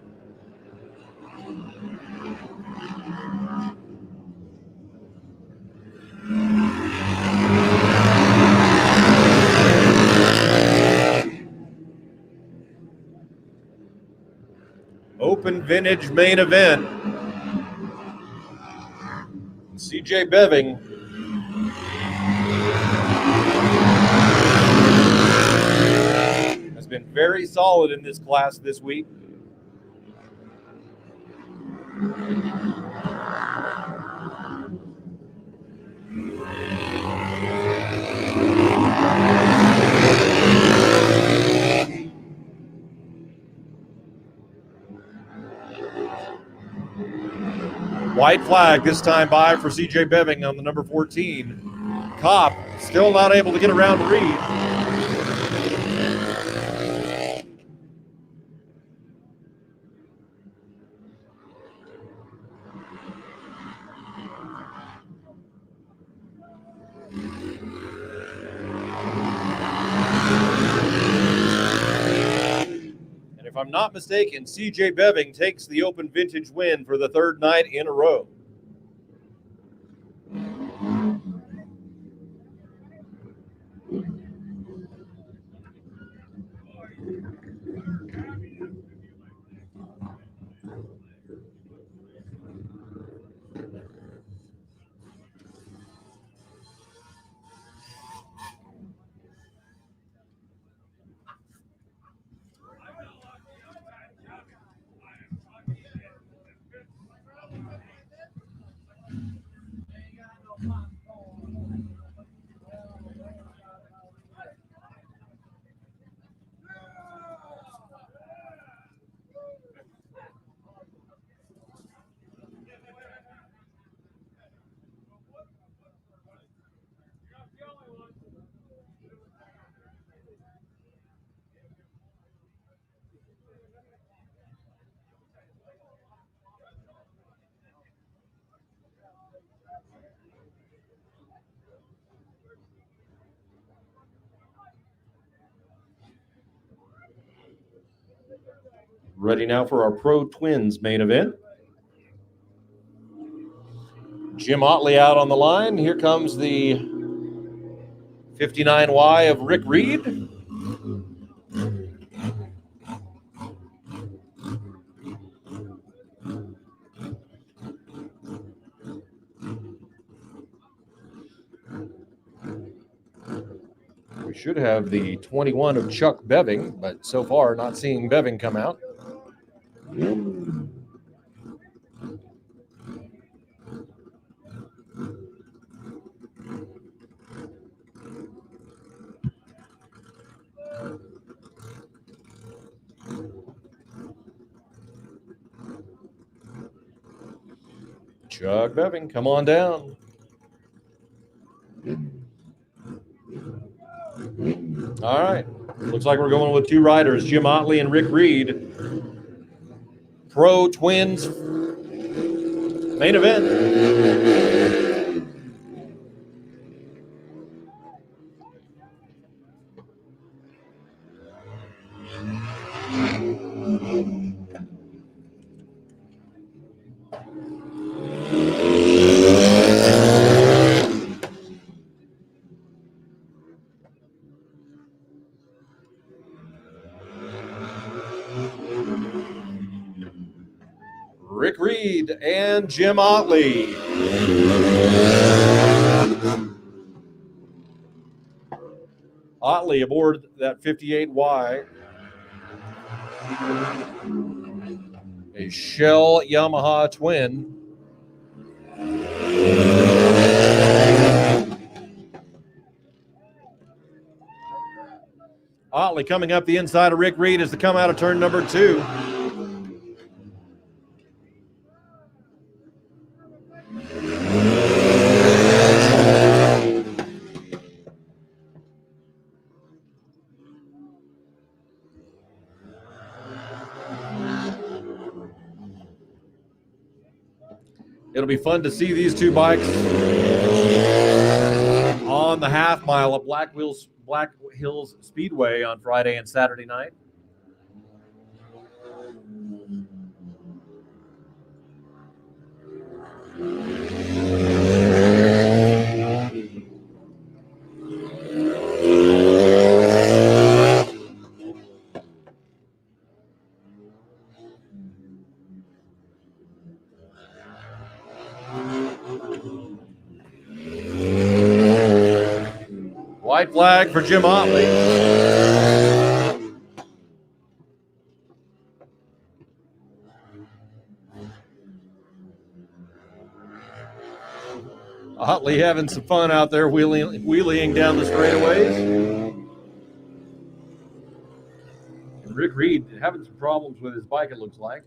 Open Vintage main event. CJ Beving has been very solid in this class this week. White flag this time by for CJ Beving on the number 14. Cop still not able to get around Reed. If I'm not mistaken, CJ Beving takes the Open Vintage win for the third night in a row. Ready now for our Pro Twins main event. Jim Otley out on the line. Here comes the 59Y of Rick Reed. We should have the 21 of Chuck Beving, but so far not seeing Beving come out. Chuck Beving, come on down. All right. Looks like we're going with two riders, Jim Otley and Rick Reed. Pro Twins main event. Rick Reed and Jim Otley. Otley aboard that 58Y. A Shell Yamaha twin. Otley coming up the inside of Rick Reed as they come out of turn number 2. It'll be fun to see these two bikes on the half mile at Black Hills Speedway on Friday and Saturday night. White flag for Jim Otley. Otley having some fun out there wheeling down the straightaways. And Rick Reed having some problems with his bike, it looks like.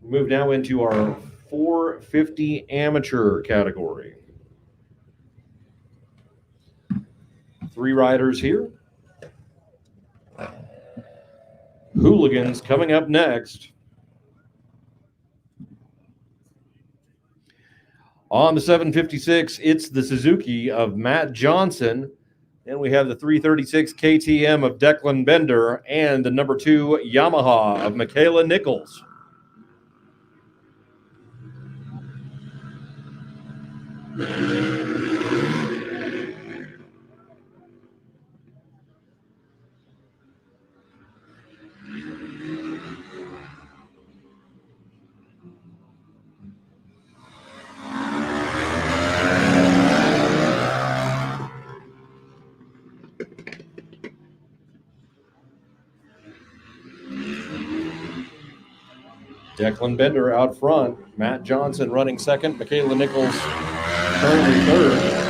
Move now into our 450 amateur category. 3 riders here. Hooligans coming up next. On the 756, it's the Suzuki of Matt Johnson. Then we have the 336 KTM of Declan Bender and the number 2 Yamaha of Michaela Nichols. Declan Bender out front. Matt Johnson running second. Michaela Nichols currently third.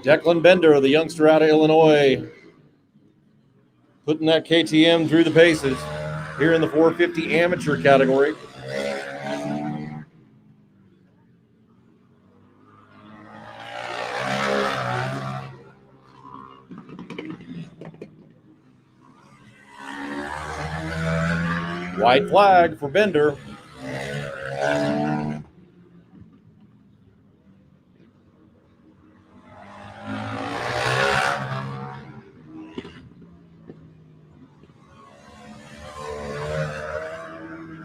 Declan Bender, the youngster out of Illinois, putting that KTM through the paces here in the 450 amateur category. White flag for Bender.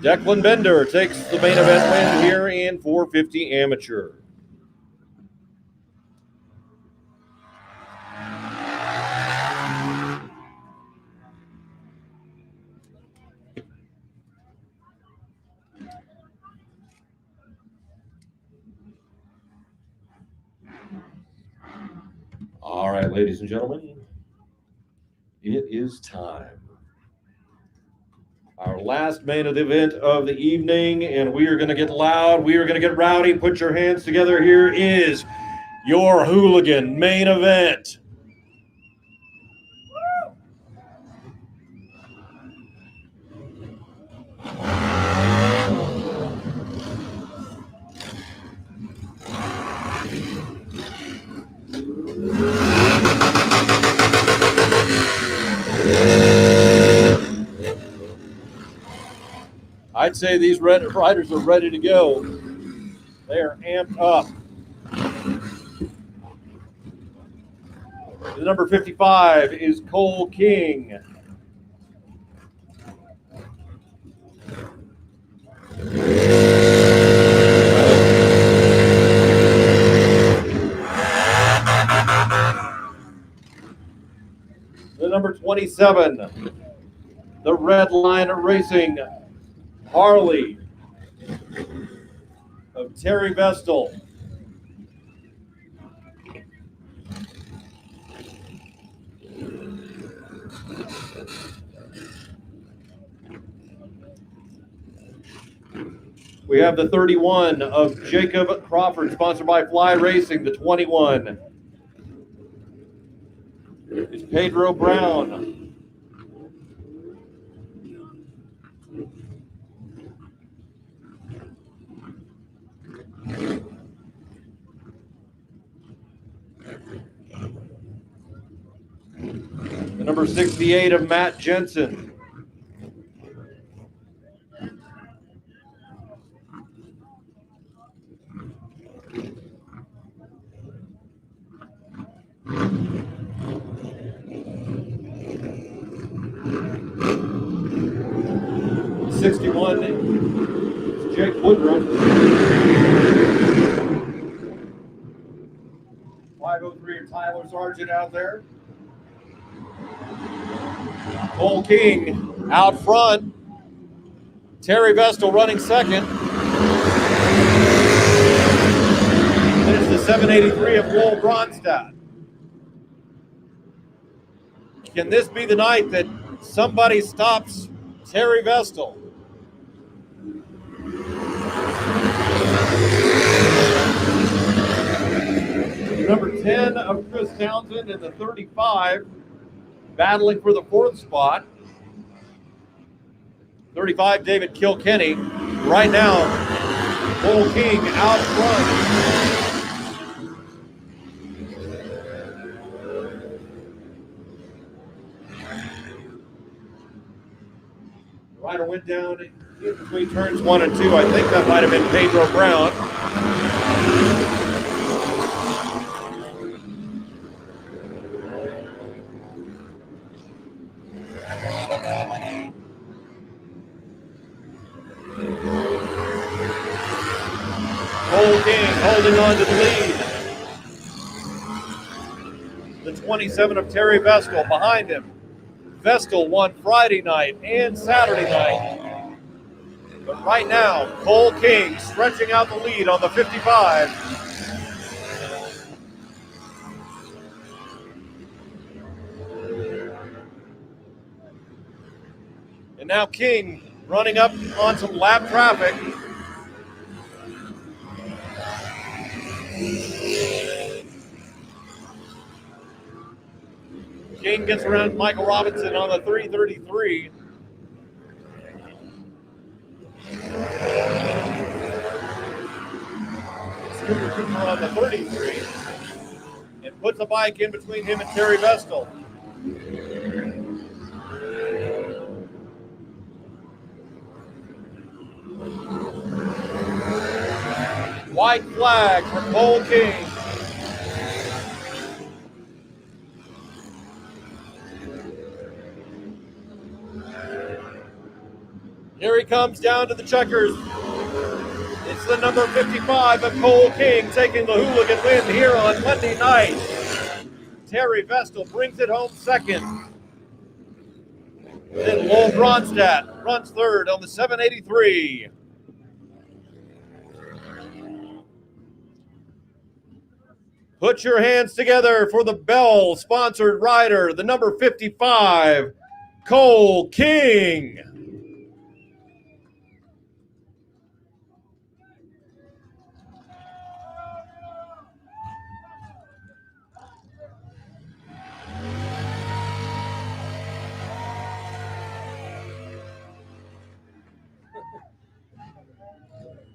Declan Bender takes the main event win here in 450 amateur. All right, ladies and gentlemen, it is time. Our last main event of the evening, and we are going to get loud. We are going to get rowdy. Put your hands together. Here is your hooligan main event. I'd say these riders are ready to go. They are amped up. The number 55 is Cole King. The number 27, the Red Line Racing Harley of Terry Vestal. We have the 31 of Jacob Crawford, sponsored by Fly Racing. The 21 is Pedro Brown. The number 68 of Matt Jensen. The 61 is Jake Woodruff. 503 of Tyler Sargent out there. Cole King out front. Terry Vestal running second. There's the 783 of Lowell Bronstadt. Can this be the night that somebody stops Terry Vestal? Number 10 of Chris Townsend and the 35 battling for the fourth spot. 35, David Kilkenny. Right now, Cole King out front. Rider went down in between turns 1 and 2. I think that might have been Pedro Brown. Cole King holding on to the lead. The 27 of Terry Vestal behind him. Vestal won Friday night and Saturday night. But right now, Cole King stretching out the lead on the 55. And now King running up on some lap traffic. King gets around Michael Robinson on the 333. Scooter Cooper on the 33. And puts a bike in between him and Terry Vestal. White flag for Cole King. Here he comes down to the checkers. It's the number 55 of Cole King taking the hooligan win here on Monday night. Terry Vestal brings it home second. Then Lowell Bronstadt runs third on the 783. Put your hands together for the Bell-sponsored rider, the number 55, Cole King.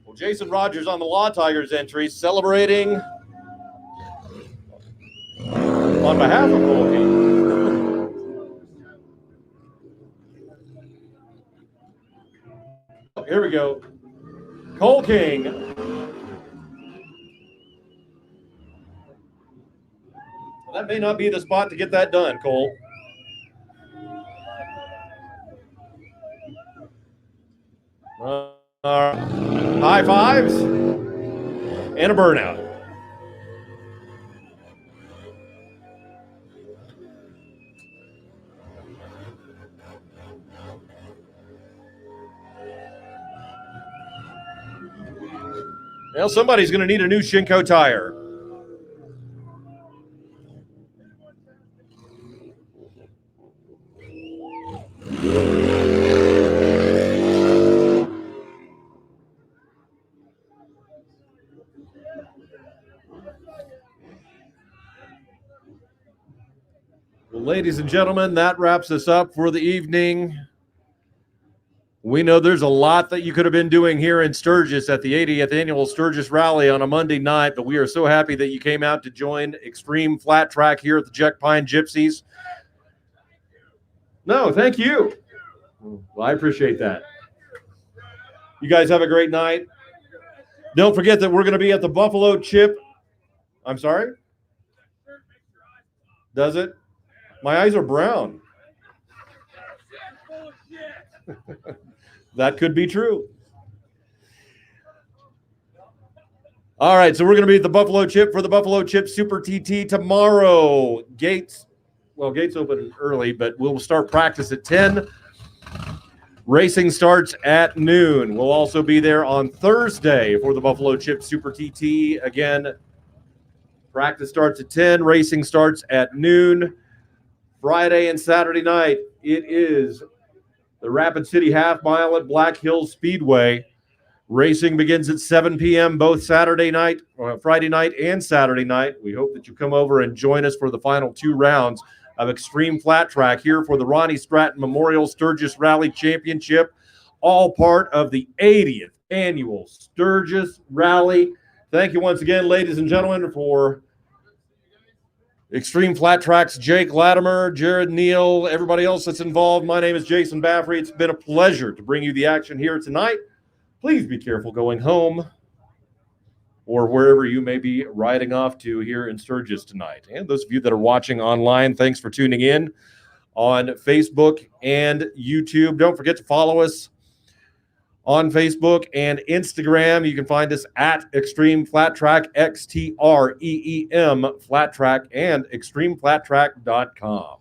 Well, Jason Rogers on the Law Tigers entry, celebrating on behalf of Cole King. Here we go. Cole King. Well, that may not be the spot to get that done, Cole. High fives and a burnout. Well, somebody's going to need a new Shinko tire. Well, ladies and gentlemen, that wraps us up for the evening. We know there's a lot that you could have been doing here in Sturgis at the 80th Annual Sturgis Rally on a Monday night, but we are so happy that you came out to join Xtreem Flat Track here at the Jackpine Gypsies. No, thank you. Well, I appreciate that. You guys have a great night. Don't forget that we're going to be at the Buffalo Chip. I'm sorry? Does it? My eyes are brown. That could be true. All right, so we're going to be at the Buffalo Chip for the Buffalo Chip Super TT tomorrow. Gates open early, but we'll start practice at 10. Racing starts at noon. We'll also be there on Thursday for the Buffalo Chip Super TT. Again, practice starts at 10. Racing starts at noon. Friday and Saturday night, it is the Rapid City Half Mile at Black Hills Speedway. Racing begins at 7 p.m. both Friday night and Saturday night. We hope that you come over and join us for the final 2 rounds of Xtreem Flat Track here for the Ronnie Stratton Memorial Sturgis Rally Championship, all part of the 80th Annual Sturgis Rally. Thank you once again, ladies and gentlemen, for Xtreem Flat Track's Jake Latimer, Jared Neal, everybody else that's involved. My name is Jason Baffrey. It's been a pleasure to bring you the action here tonight. Please be careful going home or wherever you may be riding off to here in Sturgis tonight. And those of you that are watching online, thanks for tuning in on Facebook and YouTube. Don't forget to follow us on Facebook and Instagram. You can find us at Xtreem Flat Track, XTREEM Flat Track, and XtremeFlatTrack.com.